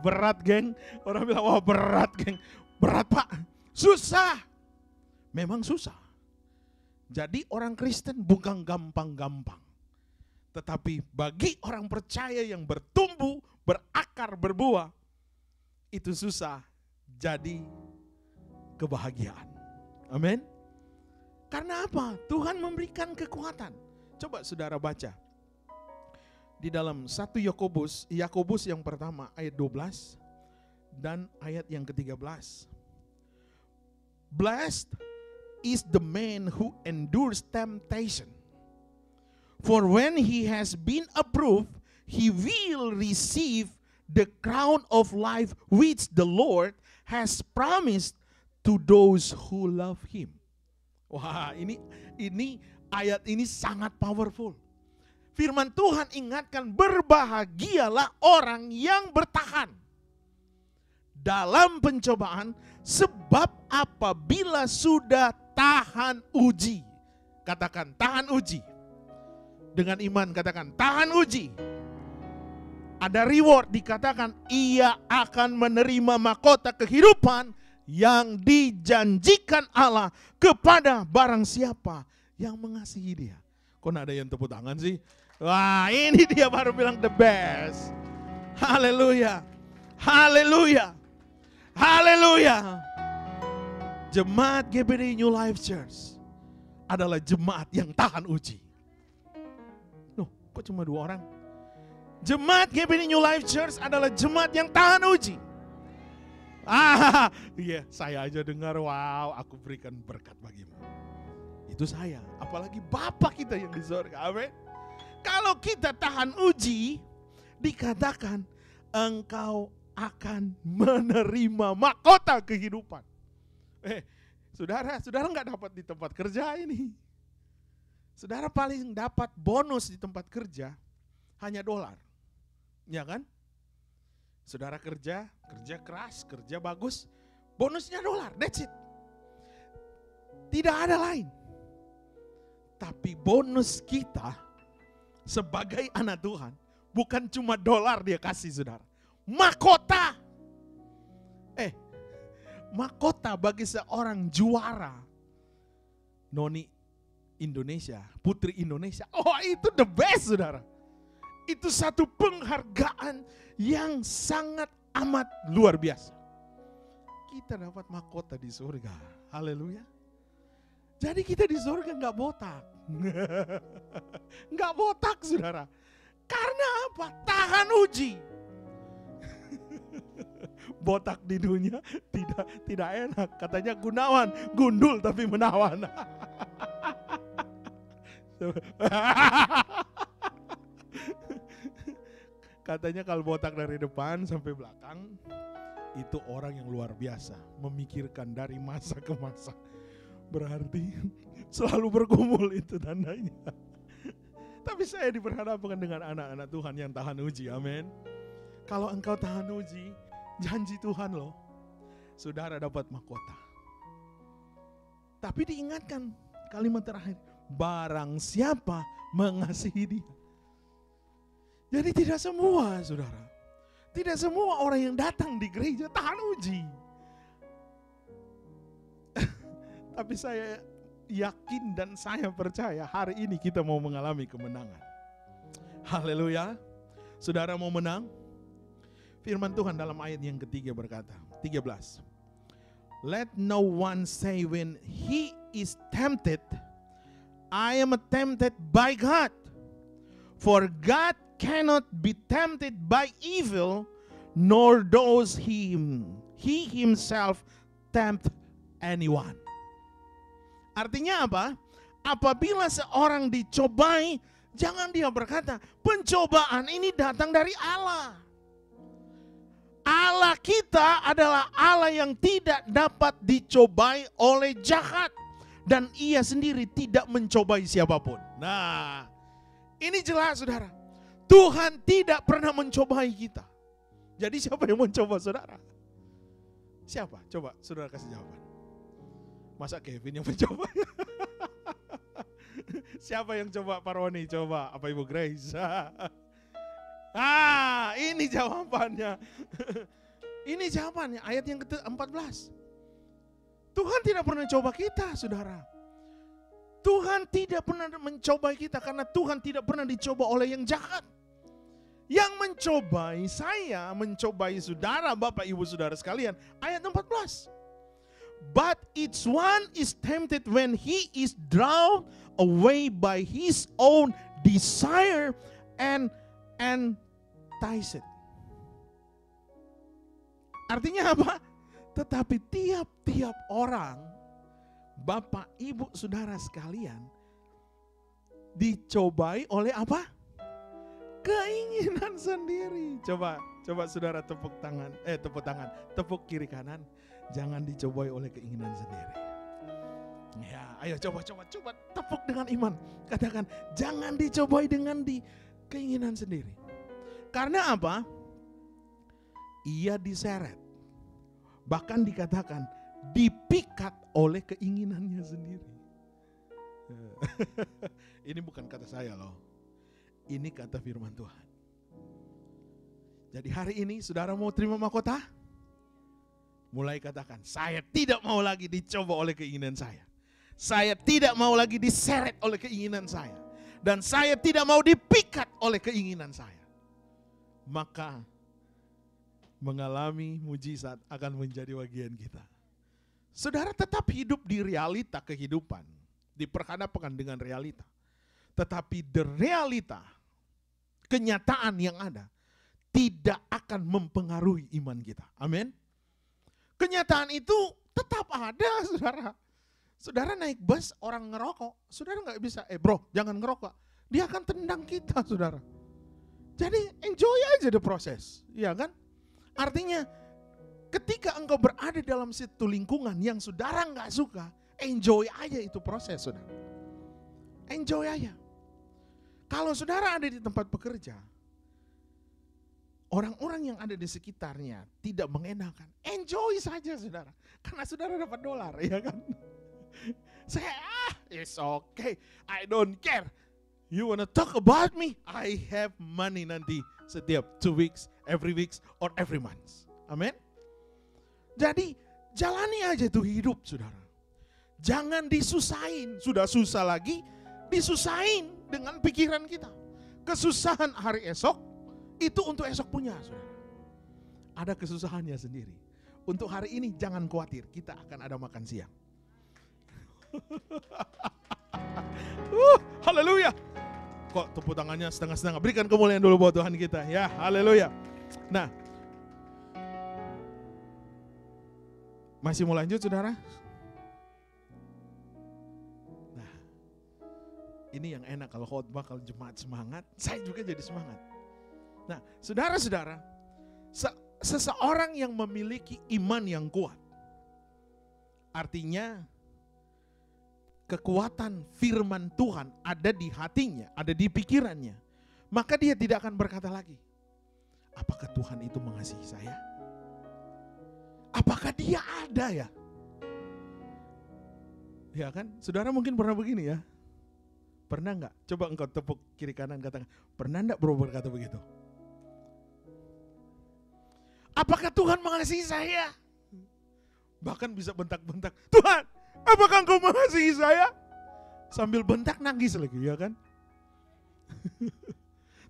S4: Berat, geng. Orang bilang, wah berat, geng. Berat, Pak. Susah. Memang susah. Jadi orang Kristen bukan gampang-gampang. Tetapi bagi orang percaya yang bertumbuh, berakar, berbuah, itu susah jadi kebahagiaan. Amin. Karena apa? Tuhan memberikan kekuatan. Coba saudara baca. Di dalam 1 Yakobus yang pertama ayat 12 dan ayat yang ke-13. Blessed is the man who endures temptation. For when he has been approved, he will receive the crown of life which the Lord has promised to those who love him. Wah, ini ayat ini sangat powerful. Firman Tuhan ingatkan, berbahagialah orang yang bertahan dalam pencobaan, sebab apabila sudah tahan uji. Katakan tahan uji. Dengan iman katakan tahan uji. Ada reward, dikatakan ia akan menerima mahkota kehidupan yang dijanjikan Allah kepada barang siapa yang mengasihi dia. Kok ada yang tepuk tangan sih? Wah, ini dia baru bilang the best. Haleluya. Haleluya. Haleluya. Jemaat GBD New Life Church adalah jemaat yang tahan uji. Loh, kok cuma 2 orang? Jemaat GBD New Life Church adalah jemaat yang tahan uji. Iya, saya aja dengar, wow, aku berikan berkat bagimu. Itu saya, apalagi Bapa kita yang di surga. Amin. Kalau kita tahan uji, dikatakan engkau akan menerima mahkota kehidupan. Saudara nggak dapat di tempat kerja ini. Saudara paling dapat bonus di tempat kerja hanya $. Ya kan? Saudara kerja keras, kerja bagus, bonusnya $. That's it. Tidak ada lain. Tapi bonus kita sebagai anak Tuhan bukan cuma $, dia kasih, saudara. Mahkota. Mahkota bagi seorang juara noni Indonesia, putri Indonesia. Oh, itu the best, saudara. Itu satu penghargaan yang sangat amat luar biasa. Kita dapat mahkota di surga. Haleluya. Jadi kita di surga nggak botak. Nggak botak, saudara. Karena apa? Tahan uji. Botak di dunia tidak enak. Katanya Gunawan, gundul tapi menawan. Katanya kalau botak dari depan sampai belakang, itu orang yang luar biasa, memikirkan dari masa ke masa. Berarti selalu bergumul, itu tandanya. Tapi saya diperhadapkan dengan anak-anak Tuhan yang tahan uji, amin. Kalau engkau tahan uji, janji Tuhan loh, saudara dapat mahkota. Tapi diingatkan kalimat terakhir, barang siapa mengasihi dia. Jadi tidak semua, saudara, tidak semua orang yang datang di gereja tahan uji. Tapi saya yakin dan saya percaya hari ini kita mau mengalami kemenangan. Haleluya. Saudara mau menang? Firman Tuhan dalam ayat yang ketiga berkata, 13. Let no one say when he is tempted, I am tempted by God. For God cannot be tempted by evil, nor does he himself tempt anyone. Artinya apa? Apabila seorang dicobai, jangan dia berkata, pencobaan ini datang dari Allah. Allah kita adalah Allah yang tidak dapat dicobai oleh jahat. Dan ia sendiri tidak mencobai siapapun. Nah, ini jelas, saudara. Tuhan tidak pernah mencobai kita. Jadi siapa yang mencoba, saudara? Siapa? Coba saudara kasih jawaban. Masa Kevin yang mencoba? Siapa yang coba, Pak Roni? Coba, apa Ibu Grace? Ini jawabannya. Ini jawabannya, ayat yang ke-14. Tuhan tidak pernah coba kita, saudara. Tuhan tidak pernah mencobai kita karena Tuhan tidak pernah dicoba oleh yang jahat. Yang mencobai saya, mencobai saudara, Bapak Ibu Saudara sekalian, ayat 14. But each one is tempted when he is drawn away by his own desire and enticed. Artinya apa? Tetapi tiap-tiap orang, Bapak Ibu Saudara sekalian, dicobai oleh apa? Keinginan sendiri. Coba saudara tepuk tangan, tepuk kiri kanan. Jangan dicobai oleh keinginan sendiri. Ya, ayo coba tepuk dengan iman. Katakan, jangan dicobai dengan keinginan sendiri. Karena apa? Ia diseret. Bahkan dikatakan dipikat oleh keinginannya sendiri. Ini bukan kata saya loh. Ini kata firman Tuhan. Jadi hari ini saudara mau terima mahkota? Mulai katakan, saya tidak mau lagi dicoba oleh keinginan saya. Saya tidak mau lagi diseret oleh keinginan saya. Dan saya tidak mau dipikat oleh keinginan saya. Maka mengalami mujizat akan menjadi bagian kita. Saudara tetap hidup di realita kehidupan. Diperhadapkan dengan realita. Tetapi realita, kenyataan yang ada, tidak akan mempengaruhi iman kita. Amin. Kenyataan itu tetap ada, saudara. Saudara naik bus, orang ngerokok. Saudara gak bisa, bro jangan ngerokok. Dia akan tendang kita, saudara. Jadi enjoy aja the proses. Iya kan? Artinya ketika engkau berada dalam situ lingkungan yang saudara gak suka, enjoy aja itu proses, saudara. Enjoy aja. Kalau saudara ada di tempat bekerja, orang-orang yang ada di sekitarnya tidak mengenakan, enjoy saja saudara. Karena saudara dapat dolar, ya kan? Saya, it's okay, I don't care. You wanna talk about me? I have money nanti setiap 2 weeks, every weeks, or every month. Amin. Jadi jalani aja tuh hidup saudara. Jangan disusahin, sudah susah lagi disusahin dengan pikiran kita. kesusahan hari esok itu untuk esok punya, saudara. Ada kesusahannya sendiri. Untuk hari ini jangan khawatir, kita akan ada makan siang. Haleluya. Kok tepuk tangannya setengah-setengah? Berikan kemuliaan dulu buat Tuhan kita. Ya, haleluya. Nah, masih mau lanjut, saudara? Nah, ini yang enak kalau khotbah, kalau jemaat semangat, saya juga jadi semangat. Nah, saudara-saudara, seseorang yang memiliki iman yang kuat, artinya kekuatan firman Tuhan ada di hatinya, ada di pikirannya, maka dia tidak akan berkata lagi, apakah Tuhan itu mengasihi saya? Apakah dia ada ya? Ya kan, saudara mungkin pernah begini ya. Pernah enggak? Coba engkau tepuk kiri kanan katakan, pernah enggak bro berkata begitu? Apakah Tuhan mengasihi saya? Bahkan bisa bentak-bentak, Tuhan, apakah engkau mengasihi saya? Sambil bentak nangis lagi, ya kan?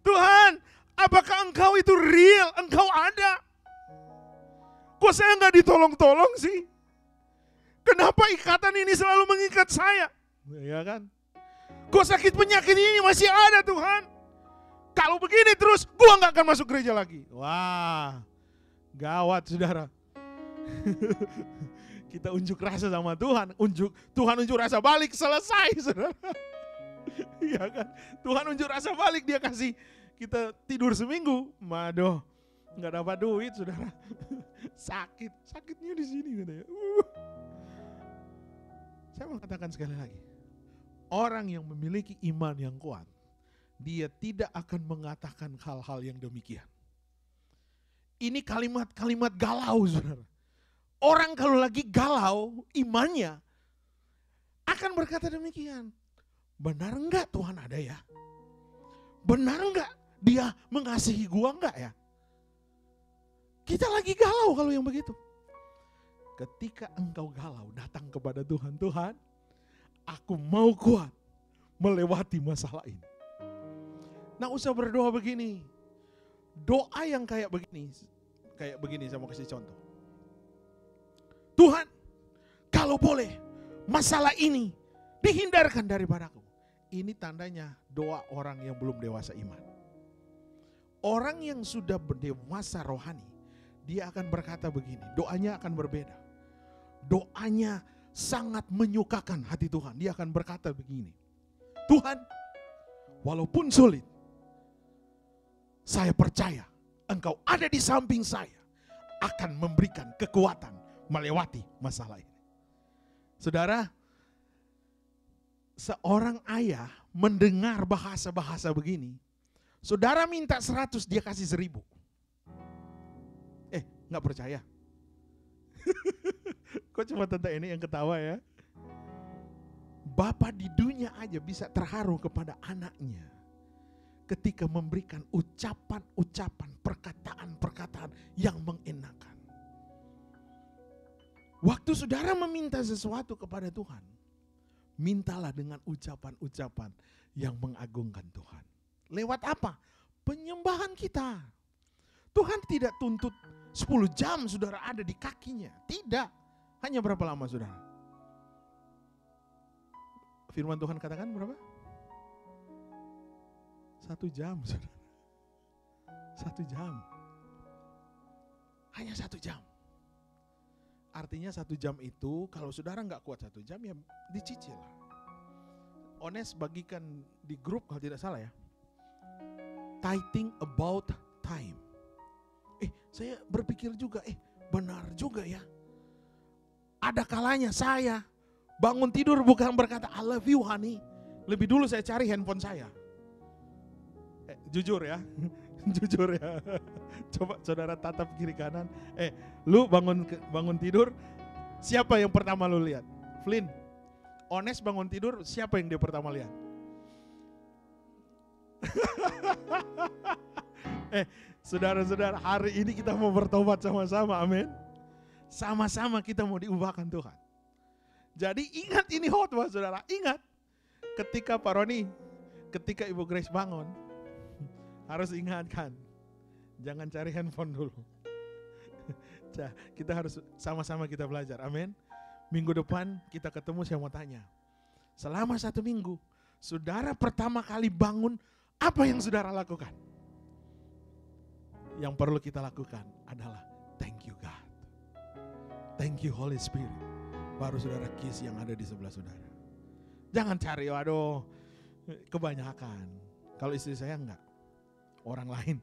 S4: Tuhan, apakah engkau itu real? Engkau ada? Kok saya enggak ditolong-tolong sih? Kenapa ikatan ini selalu mengikat saya? Ya kan? Kok sakit penyakit ini masih ada, Tuhan? Kalau begini terus, gua enggak akan masuk gereja lagi. Wah, gawat, saudara. Kita unjuk rasa sama Tuhan, Tuhan unjuk rasa balik, selesai, saudara. Iya kan? Tuhan unjuk rasa balik, dia kasih kita tidur seminggu, madoh, nggak dapat duit, saudara. Sakitnya di sini katanya. Saya mau katakan sekali lagi, orang yang memiliki iman yang kuat, dia tidak akan mengatakan hal-hal yang demikian. Ini kalimat-kalimat galau, saudara. Orang kalau lagi galau, imannya akan berkata demikian. Benar enggak Tuhan ada ya? Benar enggak dia mengasihi gua enggak ya? Kita lagi galau kalau yang begitu. Ketika engkau galau, datang kepada Tuhan. Tuhan, aku mau kuat melewati masalah ini. Nah, usah berdoa begini. Doa yang kayak begini saya mau kasih contoh. Tuhan, kalau boleh masalah ini dihindarkan daripadaku. Ini tandanya doa orang yang belum dewasa iman. Orang yang sudah berdewasa rohani, dia akan berkata begini, doanya akan berbeda. Doanya sangat menyukakan hati Tuhan. Dia akan berkata begini, Tuhan, walaupun sulit, saya percaya Engkau ada di samping saya, akan memberikan kekuatan melewati masalah ini. Saudara, seorang ayah mendengar bahasa-bahasa begini, saudara minta 100, dia kasih 1000. Nggak percaya? Kok cuma tante ini yang ketawa ya? Bapa di dunia aja bisa terharu kepada anaknya ketika memberikan ucapan-ucapan, perkataan-perkataan yang mengenakan. Waktu saudara meminta sesuatu kepada Tuhan, mintalah dengan ucapan-ucapan yang mengagungkan Tuhan. Lewat apa? Penyembahan kita. Tuhan tidak tuntut 10 jam saudara ada di kakinya. Tidak. Hanya berapa lama saudara? Firman Tuhan katakan berapa? 1 jam saudara. 1 jam. Hanya 1 jam. Artinya 1 jam itu kalau saudara nggak kuat 1 jam ya dicicil lah. Ones bagikan di grup kalau tidak salah ya. Tithing about time. Saya berpikir juga, benar juga ya. Ada kalanya saya bangun tidur bukan berkata I love you honey. Lebih dulu saya cari handphone saya. Jujur ya. Jujur ya. Coba saudara tatap kiri kanan. Lu bangun tidur, siapa yang pertama lu lihat? Flynn. Ones bangun tidur, siapa yang dia pertama lihat? Saudara-saudara, hari ini kita mau bertobat sama-sama, amin. Sama-sama kita mau diubahkan Tuhan. Jadi ingat ini khotbah saudara, ingat. Ketika Pak Roni, ketika Ibu Grace bangun, harus ingatkan. Jangan cari handphone dulu. Kita harus sama-sama kita belajar. Amin. Minggu depan kita ketemu, saya mau tanya. Selama 1 minggu, saudara pertama kali bangun, apa yang saudara lakukan? Yang perlu kita lakukan adalah thank you God. Thank you Holy Spirit. Baru saudara kiss yang ada di sebelah saudara. Jangan cari, waduh, kebanyakan. Kalau istri saya enggak, orang lain.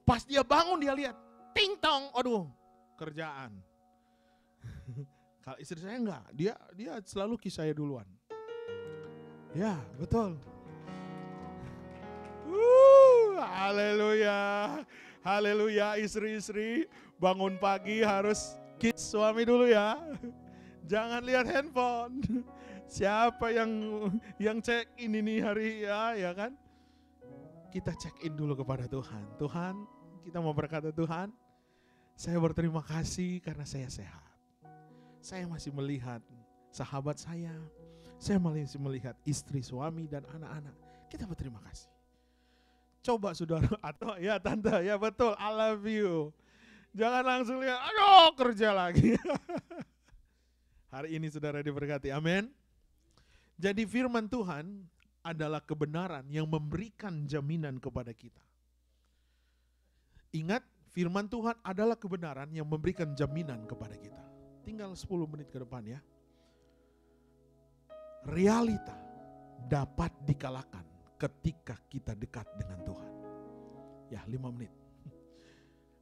S4: Pas dia bangun dia lihat, ting tong, aduh, kerjaan. Kalau istri saya enggak, dia selalu kiss saya duluan. Ya, betul. Haleluya. Haleluya, istri-istri bangun pagi harus kiss suami dulu ya. Jangan lihat handphone. Siapa yang check in ini hari ya kan? Kita check in dulu kepada Tuhan. Tuhan, kita mau berkata, Tuhan, saya berterima kasih karena saya sehat. Saya masih melihat sahabat saya masih melihat istri, suami, dan anak-anak. Kita berterima kasih. Coba saudara, atau ya tante, ya betul, I love you. Jangan langsung lihat, aduh kerja lagi. Hari ini saudara diberkati, amin. Jadi firman Tuhan adalah kebenaran yang memberikan jaminan kepada kita. Ingat, firman Tuhan adalah kebenaran yang memberikan jaminan kepada kita. Tinggal 10 menit ke depan ya. Realita dapat dikalahkan ketika kita dekat dengan Tuhan. Ya, 5 menit.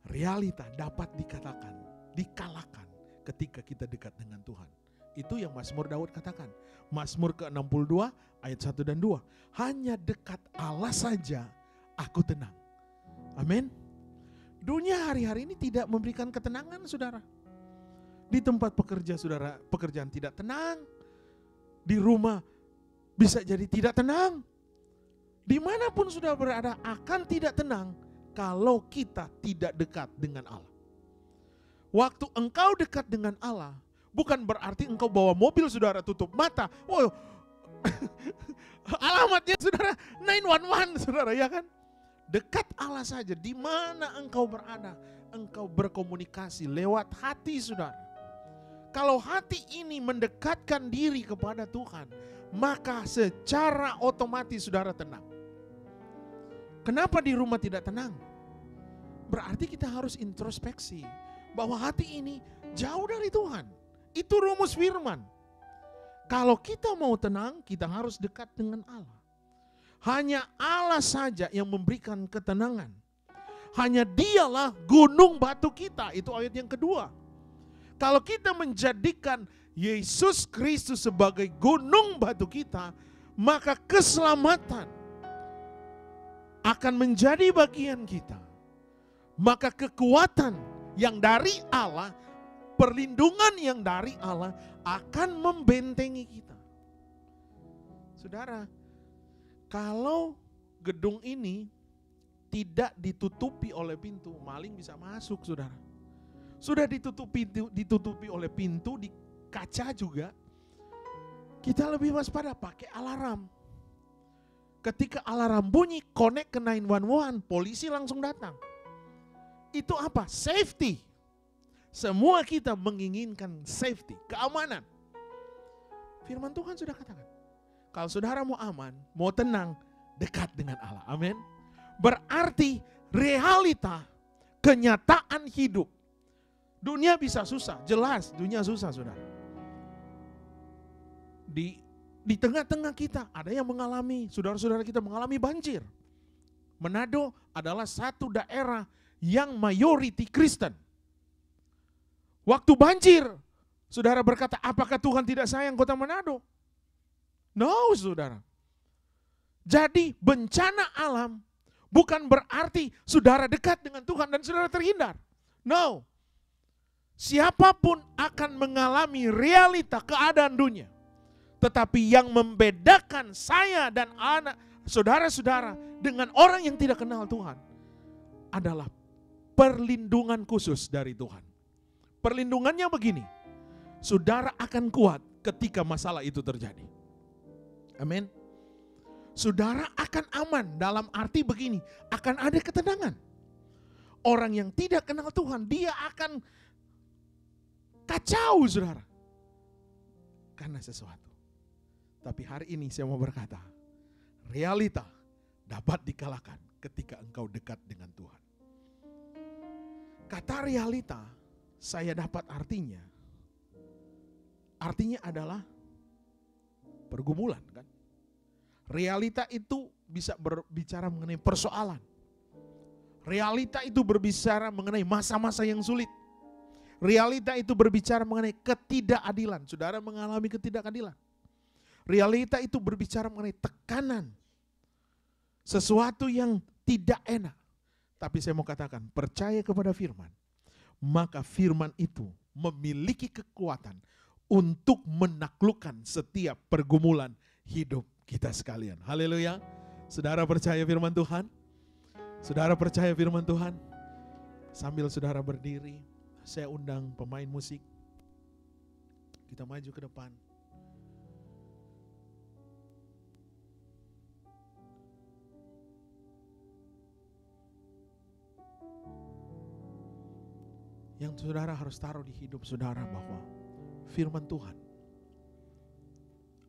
S4: Realita dapat dikalahkan ketika kita dekat dengan Tuhan. Itu yang Mazmur Daud katakan. Mazmur ke-62 ayat 1 dan 2. Hanya dekat Allah saja aku tenang. Amin. Dunia hari-hari ini tidak memberikan ketenangan, saudara. Di tempat pekerja saudara, pekerjaan tidak tenang. Di rumah bisa jadi tidak tenang. Dimanapun sudah berada akan tidak tenang kalau kita tidak dekat dengan Allah. Waktu engkau dekat dengan Allah, bukan berarti engkau bawa mobil saudara tutup mata. Oh, alamatnya saudara 911 saudara, ya kan? Dekat Allah saja, di mana engkau berada, engkau berkomunikasi lewat hati saudara. Kalau hati ini mendekatkan diri kepada Tuhan, maka secara otomatis saudara tenang. Kenapa di rumah tidak tenang? Berarti kita harus introspeksi bahwa hati ini jauh dari Tuhan. Itu rumus firman. Kalau kita mau tenang, kita harus dekat dengan Allah. Hanya Allah saja yang memberikan ketenangan. Hanya Dialah gunung batu kita. Itu ayat yang kedua. Kalau kita menjadikan Yesus Kristus sebagai gunung batu kita, maka keselamatan akan menjadi bagian kita. Maka kekuatan yang dari Allah, perlindungan yang dari Allah akan membentengi kita. Saudara, kalau gedung ini tidak ditutupi oleh pintu, maling bisa masuk, saudara. Sudah ditutupi oleh pintu, di kaca juga, kita lebih waspada pakai alarm. Ketika alarm bunyi, connect ke 911, polisi langsung datang. Itu apa? Safety. Semua kita menginginkan safety, keamanan. Firman Tuhan sudah katakan, kalau saudara mau aman, mau tenang, dekat dengan Allah. Amin. Berarti realita, kenyataan hidup. Dunia bisa susah, jelas dunia susah saudara. Di tengah-tengah kita ada yang mengalami, saudara-saudara kita mengalami banjir. Manado adalah satu daerah yang mayoriti Kristen. Waktu banjir, saudara berkata, apakah Tuhan tidak sayang kota Manado? No, saudara. Jadi bencana alam bukan berarti saudara dekat dengan Tuhan dan saudara terhindar. No. Siapapun akan mengalami realita keadaan dunia. Tetapi yang membedakan saya dan anak saudara-saudara dengan orang yang tidak kenal Tuhan adalah perlindungan khusus dari Tuhan. Perlindungannya begini, saudara akan kuat ketika masalah itu terjadi. Amin. saudara akan aman dalam arti begini, akan ada ketenangan. Orang yang tidak kenal Tuhan, dia akan kacau, saudara, karena sesuatu. Tapi hari ini saya mau berkata, realita dapat dikalahkan ketika engkau dekat dengan Tuhan. Kata realita, saya dapat artinya adalah pergumulan, kan? Realita itu bisa berbicara mengenai persoalan. Realita itu berbicara mengenai masa-masa yang sulit. Realita itu berbicara mengenai ketidakadilan. Saudara mengalami ketidakadilan. Realita itu berbicara mengenai tekanan. Sesuatu yang tidak enak. Tapi saya mau katakan, percaya kepada firman. Maka firman itu memiliki kekuatan untuk menaklukkan setiap pergumulan hidup kita sekalian. Haleluya. Saudara percaya firman Tuhan? Saudara percaya firman Tuhan? Sambil saudara berdiri, saya undang pemain musik. Kita maju ke depan. Yang saudara harus taruh di hidup saudara bahwa firman Tuhan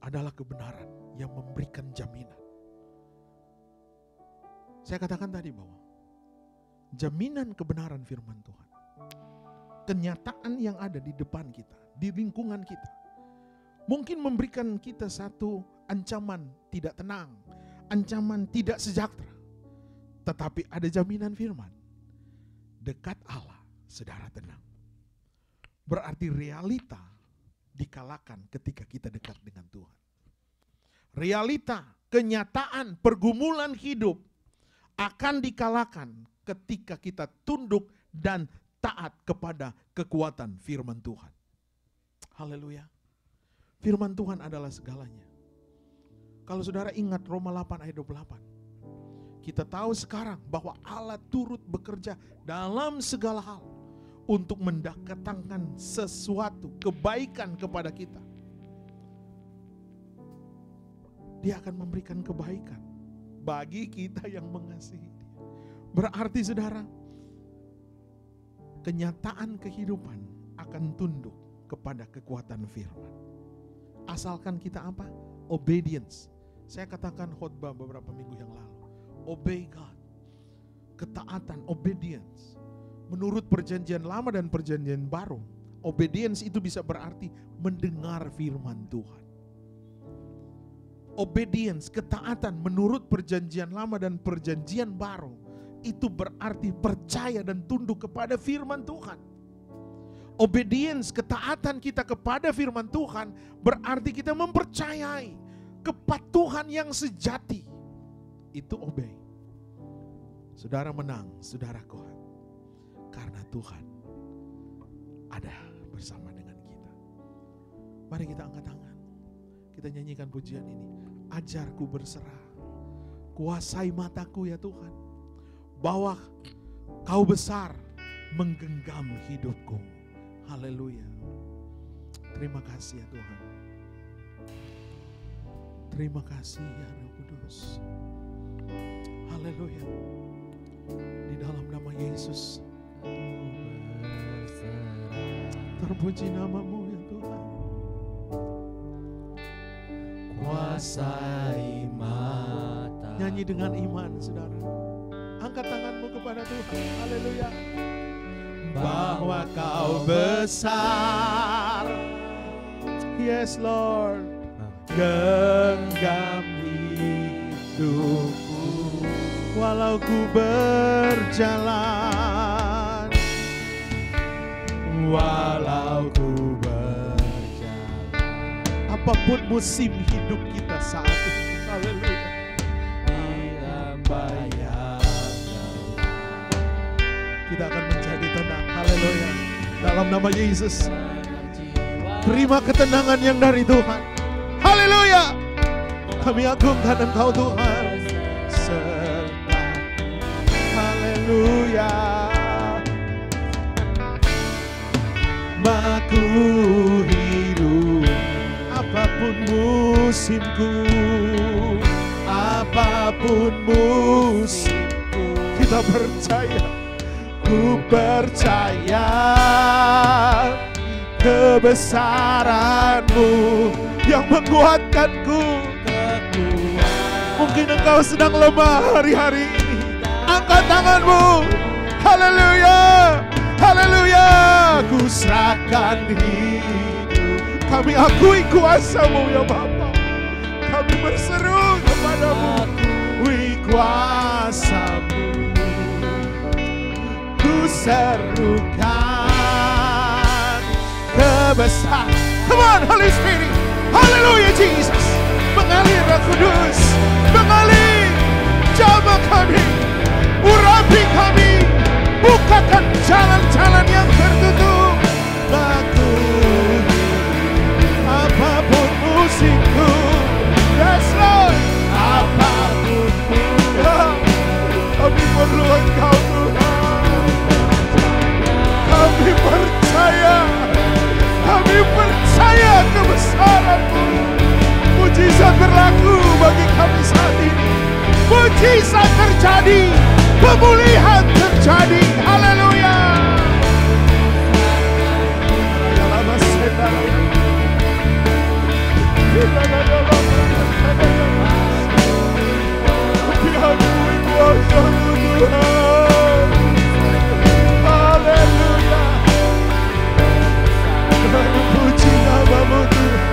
S4: adalah kebenaran yang memberikan jaminan. Saya katakan tadi bahwa jaminan kebenaran firman Tuhan, kenyataan yang ada di depan kita, di lingkungan kita, mungkin memberikan kita satu ancaman tidak tenang, ancaman tidak sejahtera. Tetapi ada jaminan firman, dekat Allah, saudara tenang. Berarti realita dikalahkan ketika kita dekat dengan Tuhan. Realita, kenyataan, pergumulan hidup akan dikalahkan ketika kita tunduk dan taat kepada kekuatan firman Tuhan. Haleluya. Firman Tuhan adalah segalanya. Kalau saudara ingat Roma 8 ayat 28. Kita tahu sekarang bahwa Allah turut bekerja dalam segala hal untuk mendatangkan sesuatu kebaikan kepada kita. Dia akan memberikan kebaikan bagi kita yang mengasihi Dia. Berarti saudara, kenyataan kehidupan akan tunduk kepada kekuatan firman. Asalkan kita apa? Obedience. Saya katakan khotbah beberapa minggu yang lalu. Obey God. Ketaatan, obedience. Menurut perjanjian lama dan perjanjian baru, obedience itu bisa berarti mendengar firman Tuhan. Obedience, ketaatan menurut perjanjian lama dan perjanjian baru, itu berarti percaya dan tunduk kepada firman Tuhan. Obedience, ketaatan kita kepada firman Tuhan berarti kita mempercayai kepatuhan yang sejati. Itu obey. Saudara menang, saudara kuat. Karena Tuhan ada bersama dengan kita. Mari kita angkat tangan. Kita nyanyikan pujian ini. Ajarku berserah. Kuasai mataku ya Tuhan. Bahwa Kau besar menggenggam hidupku. Haleluya. Terima kasih ya Tuhan. Terima kasih ya Roh Kudus. Haleluya. Di dalam nama Yesus. Terpuji namamu ya Tuhan.
S2: Kuasai mata.
S4: Nyanyi dengan iman saudara. Angkat tanganmu kepada Tuhan. Haleluya.
S2: Bahwa Kau besar.
S4: Yes Lord.
S2: Genggam hidupku.
S4: Walau ku berjalan.
S2: Walau ku berjalan.
S4: Apapun musim hidup kita saat ini. Haleluya. Kita akan menjadi tenang. Haleluya. Dalam nama Yesus. Terima ketenangan yang dari Tuhan. Haleluya. Kami agungkan Engkau Tuhan. Haleluya. Aku hidup apapun musimku,
S2: apapun musimku.
S4: Kita percaya,
S2: Ku percaya kebesaran-Mu
S4: yang menguatkanku. Mungkin engkau sedang lemah hari-hari ini. Angkat tanganmu. Haleluya, haleluya.
S2: Ku serahkan hidup.
S4: Kami akui kuasa-Mu ya Bapa. Kami berseru kepadamu.
S2: Akui kuasa-Mu. Ku serukan kebesaran.
S4: Come on, Holy Spirit. Haleluya, Jesus. Mengalir Roh Kudus. Mengalir. Jamah kami. Urapi kami. Bukakan jalan-jalan yang tertutup.
S2: Aku apapun musimku.
S4: Yes, Lord.
S2: Apapun
S4: Ya, kami perlu Engkau Tuhan. Kami percaya. Kami percaya kebesaran-Mu. Mujizat berlaku bagi kami saat ini. Mujizat terjadi. Pemulihan terjadi. Haleluya. Diakui kuasa-Mu Tuhan. Haleluya. Kami puji nama-Mu Tuhan.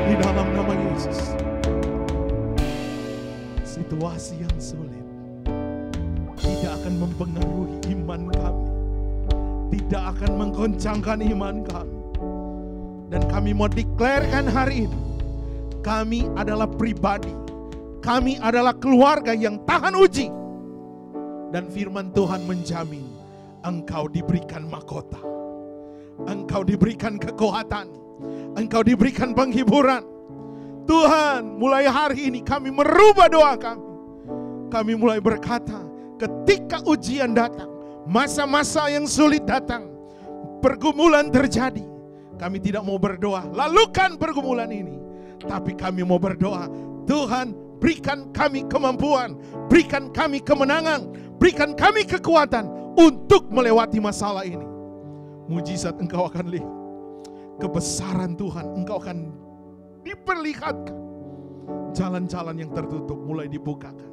S4: Di dalam nama Yesus, situasi yang sulit tidak akan mempengaruhi iman kami, tidak akan menggoncangkan iman kami. Dan kami mau deklarkan hari ini, kami adalah pribadi, kami adalah keluarga yang tahan uji. Dan firman Tuhan menjamin, engkau diberikan mahkota, engkau diberikan kekuatan, engkau diberikan penghiburan. Tuhan, mulai hari ini kami merubah doa kami. Kami mulai berkata, ketika ujian datang, masa-masa yang sulit datang, pergumulan terjadi, kami tidak mau berdoa, lalukan pergumulan ini. Tapi kami mau berdoa, Tuhan berikan kami kemampuan, berikan kami kemenangan, berikan kami kekuatan untuk melewati masalah ini. Mujizat engkau akan lihat. Kebesaran Tuhan engkau akan diperlihatkan. Jalan-jalan yang tertutup mulai dibukakan.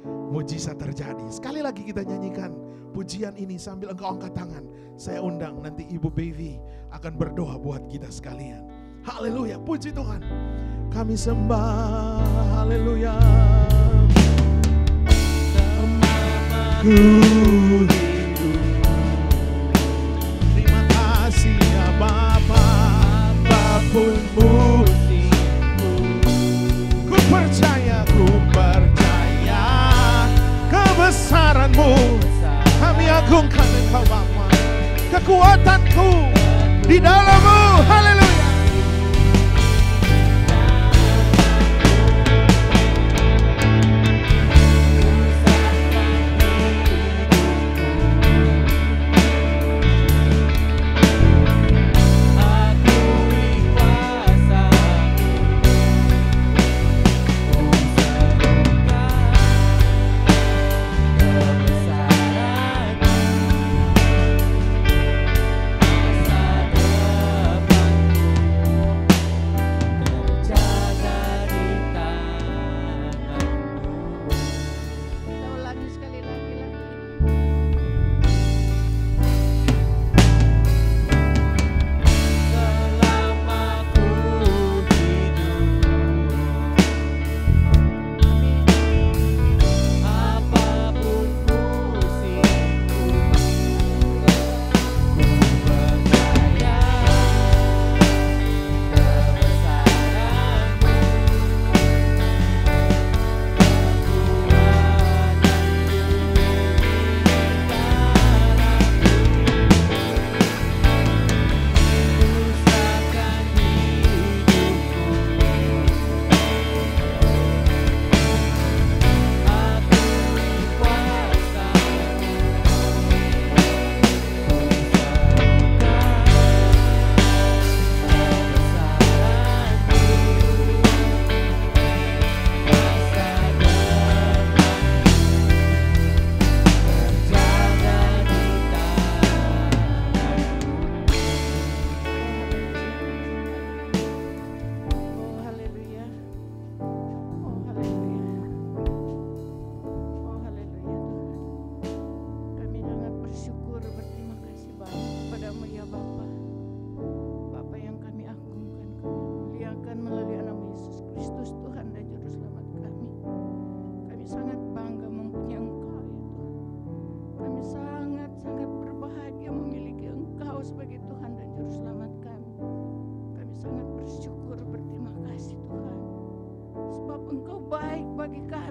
S4: Mujizat terjadi. Sekali lagi kita nyanyikan pujian ini sambil engkau angkat tangan. Saya undang nanti Ibu Baby akan berdoa buat kita sekalian. Haleluya, puji Tuhan. Kami sembah, haleluya. Ku terima kasih ya Bapa. Apapun musimku, ku percaya kebesaran-Mu. Kami agungkan Engkau Bapa. Kekuatanku di dalam-Mu. Haleluya.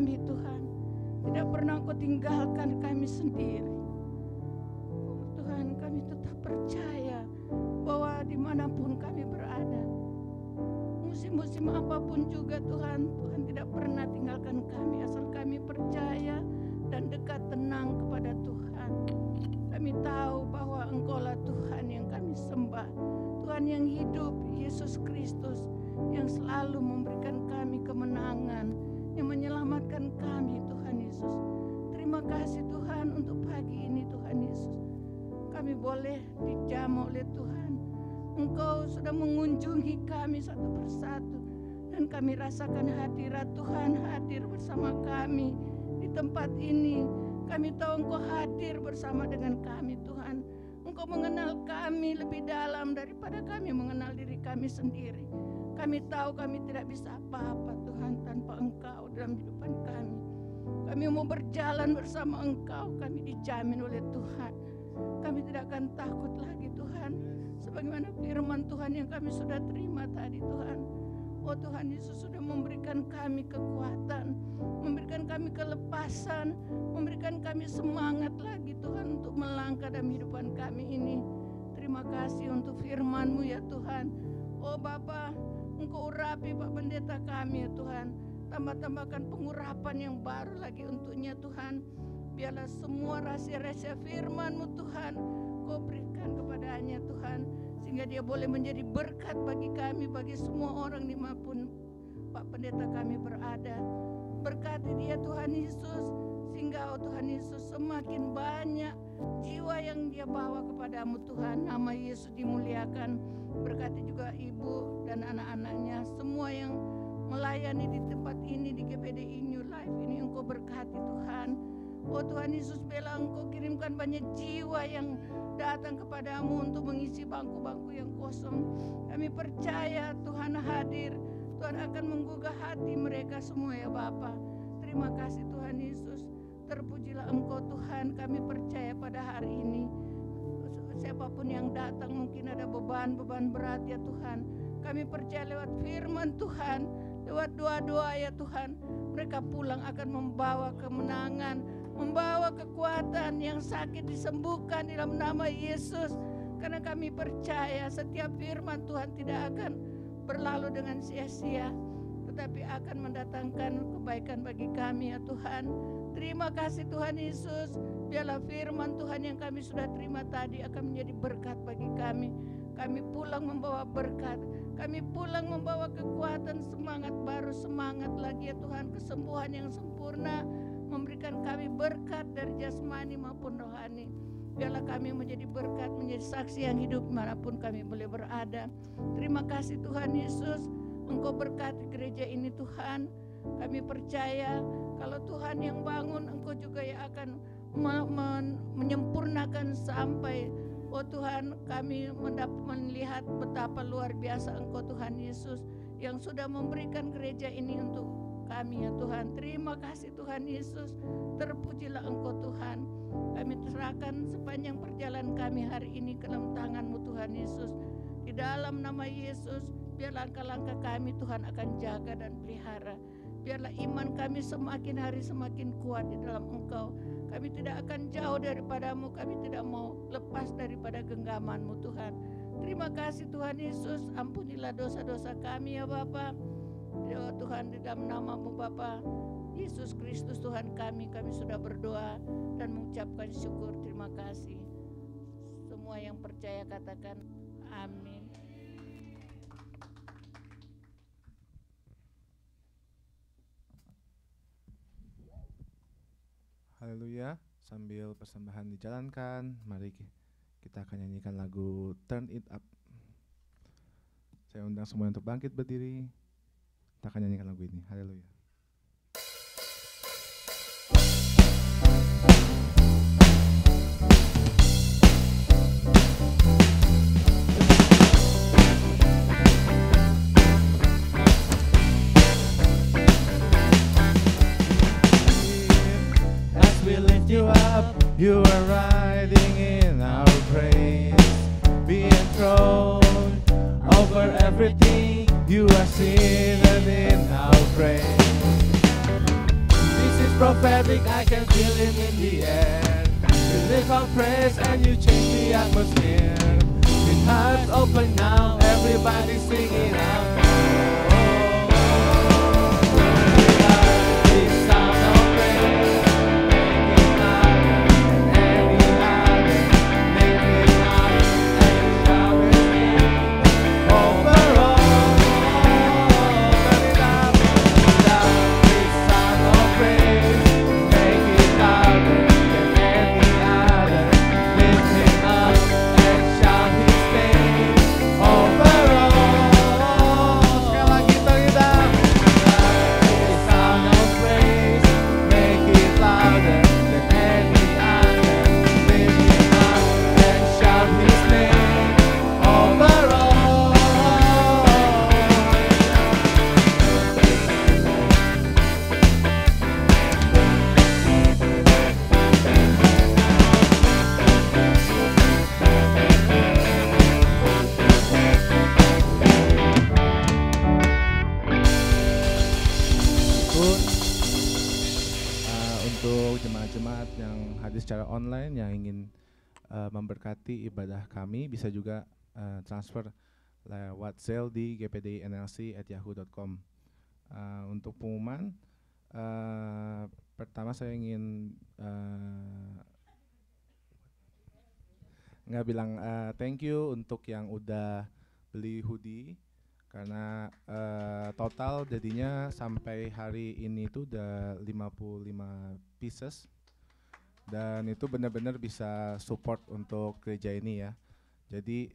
S5: kami Tuhan. Tidak pernah Engkau tinggalkan kami sendiri. Tuhan, kami tetap percaya bahwa dimanapun kami berada, musim-musim apapun juga Tuhan, Tuhan tidak pernah tinggalkan kami asal kami percaya dan dekat tenang kepada Tuhan. Kami tahu bahwa Engkaulah Tuhan yang kami sembah, Tuhan yang hidup, Yesus Kristus yang selalu memberikan kami kemenangan, yang menyelamatkan kami Tuhan Yesus. Terima kasih Tuhan untuk pagi ini Tuhan Yesus. Kami boleh dijamu oleh Tuhan. Engkau sudah mengunjungi kami satu persatu, dan kami rasakan hadirat Tuhan hadir bersama kami di tempat ini. Kami tahu Engkau hadir bersama dengan kami Tuhan. Engkau mengenal kami lebih dalam daripada kami mengenal diri kami sendiri. Kami tahu kami tidak bisa apa-apa Tuhan tanpa Engkau dalam kehidupan kami. Kami mau berjalan bersama Engkau, kami dijamin oleh Tuhan. Kami tidak akan takut lagi Tuhan, sebagaimana firman Tuhan yang kami sudah terima tadi Tuhan. Oh Tuhan Yesus sudah memberikan kami kekuatan, memberikan kami kelepasan, memberikan kami semangat lagi Tuhan untuk melangkah dalam kehidupan kami ini. Terima kasih untuk firman-Mu ya Tuhan. Oh Bapa, Engkau urapi Pak Pendeta kami ya Tuhan. Tambah-tambahkan pengurapan yang baru lagi untuknya Tuhan. Biarlah semua rahasia-rahasia firman-Mu Tuhan Kau berikan kepadanya Tuhan, sehingga dia boleh menjadi berkat bagi kami, bagi semua orang dimanapun Pak Pendeta kami berada. Berkati dia Tuhan Yesus, sehingga Tuhan Yesus semakin banyak jiwa yang dia bawa kepadamu Tuhan. Nama Yesus dimuliakan. Berkati juga ibu dan anak-anaknya, semua yang melayani di tempat ini, di GPDI New Life ini. Engkau berkati Tuhan. Oh Tuhan Yesus, bela Engkau kirimkan banyak jiwa yang datang kepadamu untuk mengisi bangku-bangku yang kosong. Kami percaya Tuhan hadir, Tuhan akan menggugah hati mereka semua ya Bapa. Terima kasih Tuhan Yesus. Terpujilah Engkau Tuhan. Kami percaya pada hari ini, siapapun yang datang mungkin ada beban-beban berat ya Tuhan. Kami percaya lewat firman Tuhan, lewat doa-doa ya Tuhan, mereka pulang akan membawa kemenangan, membawa kekuatan, yang sakit disembuhkan di dalam nama Yesus. Karena kami percaya setiap firman Tuhan tidak akan berlalu dengan sia-sia, tetapi akan mendatangkan kebaikan bagi kami ya Tuhan. Terima kasih Tuhan Yesus. Biarlah firman Tuhan yang kami sudah terima tadi akan menjadi berkat bagi kami. Kami pulang membawa berkat, kami pulang membawa kekuatan, semangat baru, semangat lagi ya Tuhan, kesembuhan yang sempurna, memberikan kami berkat dari jasmani maupun rohani. Biarlah kami menjadi berkat, menjadi saksi yang hidup dimanapun kami boleh berada. Terima kasih Tuhan Yesus. Engkau berkati gereja ini Tuhan. Kami percaya kalau Tuhan yang bangun, Engkau juga yang akan menyempurnakan sampai. Oh Tuhan, kami melihat betapa luar biasa Engkau Tuhan Yesus yang sudah memberikan gereja ini untuk kami ya Tuhan. Terima kasih Tuhan Yesus. Terpujilah Engkau Tuhan. Kami serahkan sepanjang perjalanan kami hari ini ke dalam tangan-Mu Tuhan Yesus. Di dalam nama Yesus, biar langkah-langkah kami Tuhan akan jaga dan pelihara. Biarlah iman kami semakin hari semakin kuat di dalam Engkau. Kami tidak akan jauh daripada-Mu, kami tidak mau lepas daripada genggaman-Mu Tuhan. Terima kasih Tuhan Yesus, ampunilah dosa-dosa kami ya Bapa. Ya Tuhan, di dalam nama-Mu Bapa Yesus Kristus Tuhan kami sudah berdoa dan mengucapkan syukur. Terima kasih. Semua yang percaya katakan amin.
S1: Haleluya. Sambil persembahan dijalankan, mari kita akan nyanyikan lagu Turn It Up. Saya undang semua untuk bangkit berdiri. Kita akan nyanyikan lagu ini. Haleluya. You are riding in our praise, being enthroned over everything. You are seated in our praise.
S2: music, I can feel it in the air. You lift our praise and you change the atmosphere. With hearts open now, everybody singing out.
S1: Secara online yang ingin memberkati ibadah kami bisa juga transfer lewat Zelle di gpdinlc@yahoo.com. Untuk pengumuman, pertama saya ingin bilang thank you untuk yang udah beli hoodie, karena total jadinya sampai hari ini tuh udah 55 pieces. Dan itu benar-benar bisa support untuk gereja ini ya. Jadi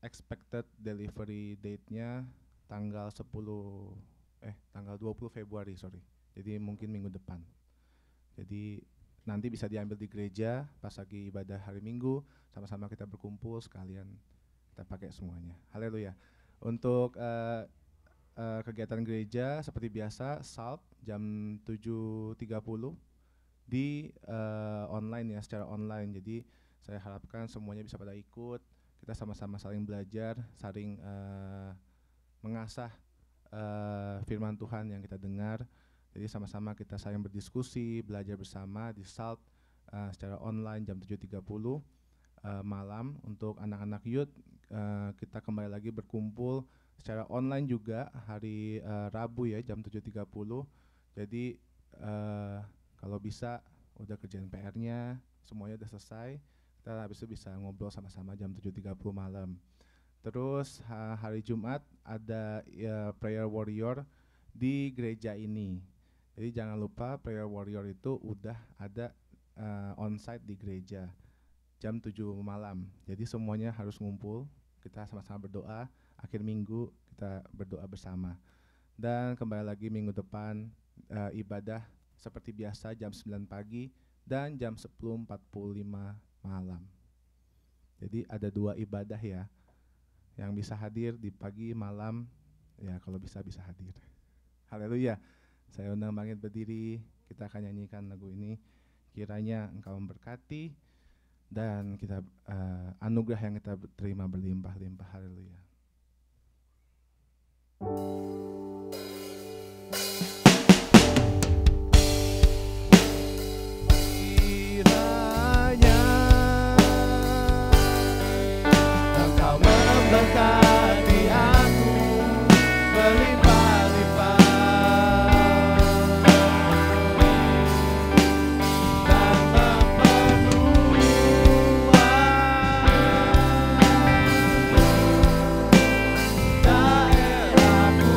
S1: expected delivery date-nya tanggal 20 Februari, sorry. Jadi mungkin minggu depan. Jadi nanti bisa diambil di gereja pas lagi ibadah hari Minggu, sama-sama kita berkumpul sekalian kita pakai semuanya. Haleluya. Untuk kegiatan gereja seperti biasa, SALT jam 7.30 di online ya, secara online. Jadi saya harapkan semuanya bisa pada ikut, kita sama-sama saling belajar, saling mengasah firman Tuhan yang kita dengar. Jadi sama-sama kita saling berdiskusi, belajar bersama di SALT secara online jam 7.30 malam. Untuk anak-anak youth kita kembali lagi berkumpul secara online juga hari Rabu ya jam 7.30. Jadi kalau bisa udah kerjaan PR-nya, semuanya udah selesai, kita habis itu bisa ngobrol sama-sama jam 7.30 malam. Terus hari Jumat ada prayer warrior di gereja ini. Jadi jangan lupa prayer warrior itu udah ada onsite di gereja jam 7 malam. Jadi semuanya harus ngumpul, kita sama-sama berdoa, akhir minggu kita berdoa bersama. Dan kembali lagi minggu depan ibadah seperti biasa jam 9 pagi dan jam 10.45 malam. Jadi ada 2 ibadah ya. Yang bisa hadir di pagi malam, ya kalau bisa hadir. Haleluya. Saya undang bangkit berdiri, kita akan nyanyikan lagu ini. Kiranya Engkau memberkati dan kita anugerah yang kita terima berlimpah-limpah. Haleluya.
S2: Berkati aku berlimpah-limpah dan memenuhi daerahku.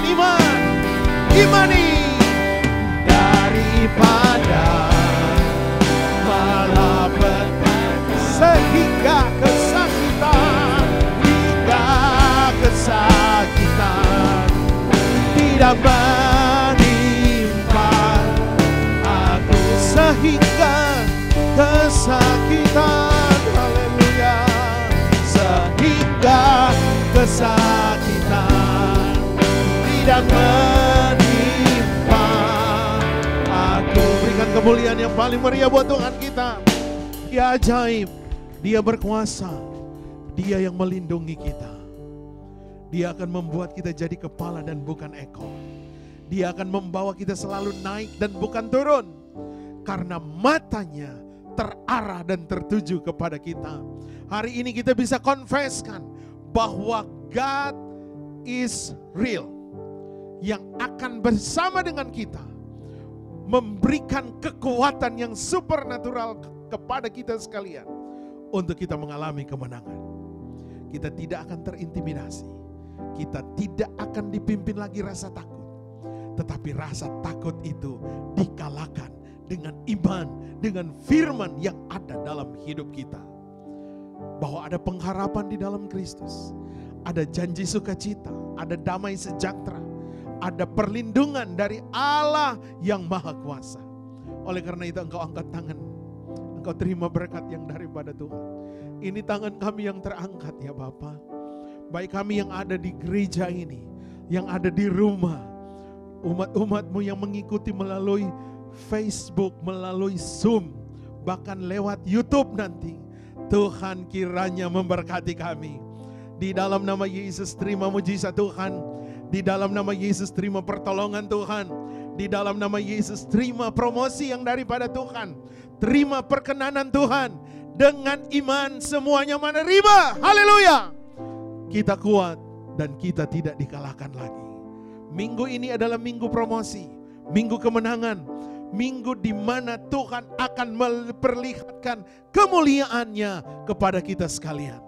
S4: dengan iman. Imani daripada malapetaka sehingga kesakitan, tidak menimpa aku sehingga kesakitan, haleluya, sehingga kesakitan tidak menimpa aku. Berikan kemuliaan yang paling meriah buat Tuhan kita. Dia ajaib, Dia berkuasa, Dia yang melindungi kita. Dia akan membuat kita jadi kepala dan bukan ekor. Dia akan membawa kita selalu naik dan bukan turun. Karena matanya terarah dan tertuju kepada kita. Hari ini kita bisa confesskan bahwa God is real. Yang akan bersama dengan kita. Memberikan kekuatan yang supernatural kepada kita sekalian. Untuk kita mengalami kemenangan. Kita tidak akan terintimidasi. Kita tidak akan dipimpin lagi rasa takut. Tetapi rasa takut itu dikalahkan dengan iman, dengan firman yang ada dalam hidup kita. Bahwa ada pengharapan di dalam Kristus. Ada janji sukacita, ada damai sejahtera, ada perlindungan dari Allah yang Maha Kuasa. Oleh karena itu engkau angkat tangan, engkau terima berkat yang daripada Tuhan. Ini tangan kami yang terangkat ya Bapa. Baik kami yang ada di gereja ini, yang ada di rumah, umat-umatmu yang mengikuti melalui Facebook, melalui Zoom, bahkan lewat YouTube nanti. Tuhan kiranya memberkati kami. Di dalam nama Yesus terima mujizat Tuhan. Di dalam nama Yesus terima pertolongan Tuhan. Di dalam nama Yesus terima promosi yang daripada Tuhan. Terima perkenanan Tuhan. Dengan iman semuanya menerima. Haleluya. Kita kuat dan kita tidak dikalahkan lagi. Minggu ini adalah minggu promosi, minggu kemenangan, minggu di mana Tuhan akan memperlihatkan kemuliaannya kepada kita sekalian.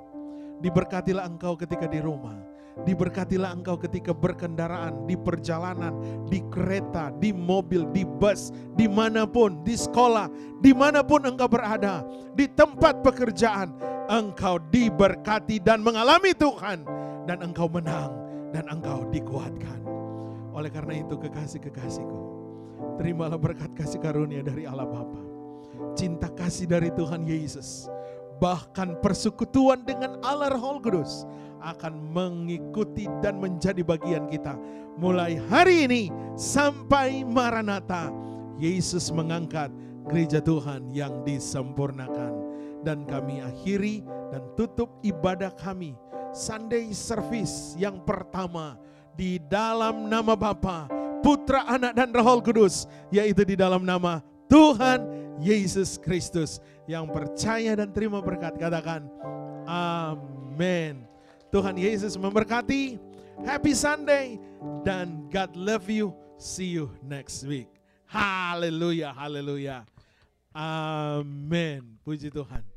S4: Diberkatilah engkau ketika di rumah, diberkatilah engkau ketika berkendaraan, di perjalanan, di kereta, di mobil, di bus, dimanapun, di sekolah, dimanapun engkau berada, di tempat pekerjaan. Engkau diberkati dan mengalami Tuhan. Dan engkau menang dan engkau dikuatkan. Oleh karena itu kekasih-kekasihku, terimalah berkat kasih karunia dari Allah Bapa, cinta kasih dari Tuhan Yesus, bahkan persekutuan dengan Allah Roh Kudus akan mengikuti dan menjadi bagian kita. Mulai hari ini sampai Maranatha, Yesus mengangkat gereja Tuhan yang disempurnakan. Dan kami akhiri dan tutup ibadah kami Sunday service yang pertama di dalam nama Bapa, Putra, Anak dan Roh Kudus, yaitu di dalam nama Tuhan Yesus Kristus. Yang percaya dan terima berkat katakan amin. Tuhan Yesus memberkati. Happy Sunday dan God love you. See you next week. Haleluya, haleluya. Amin. Puji Tuhan.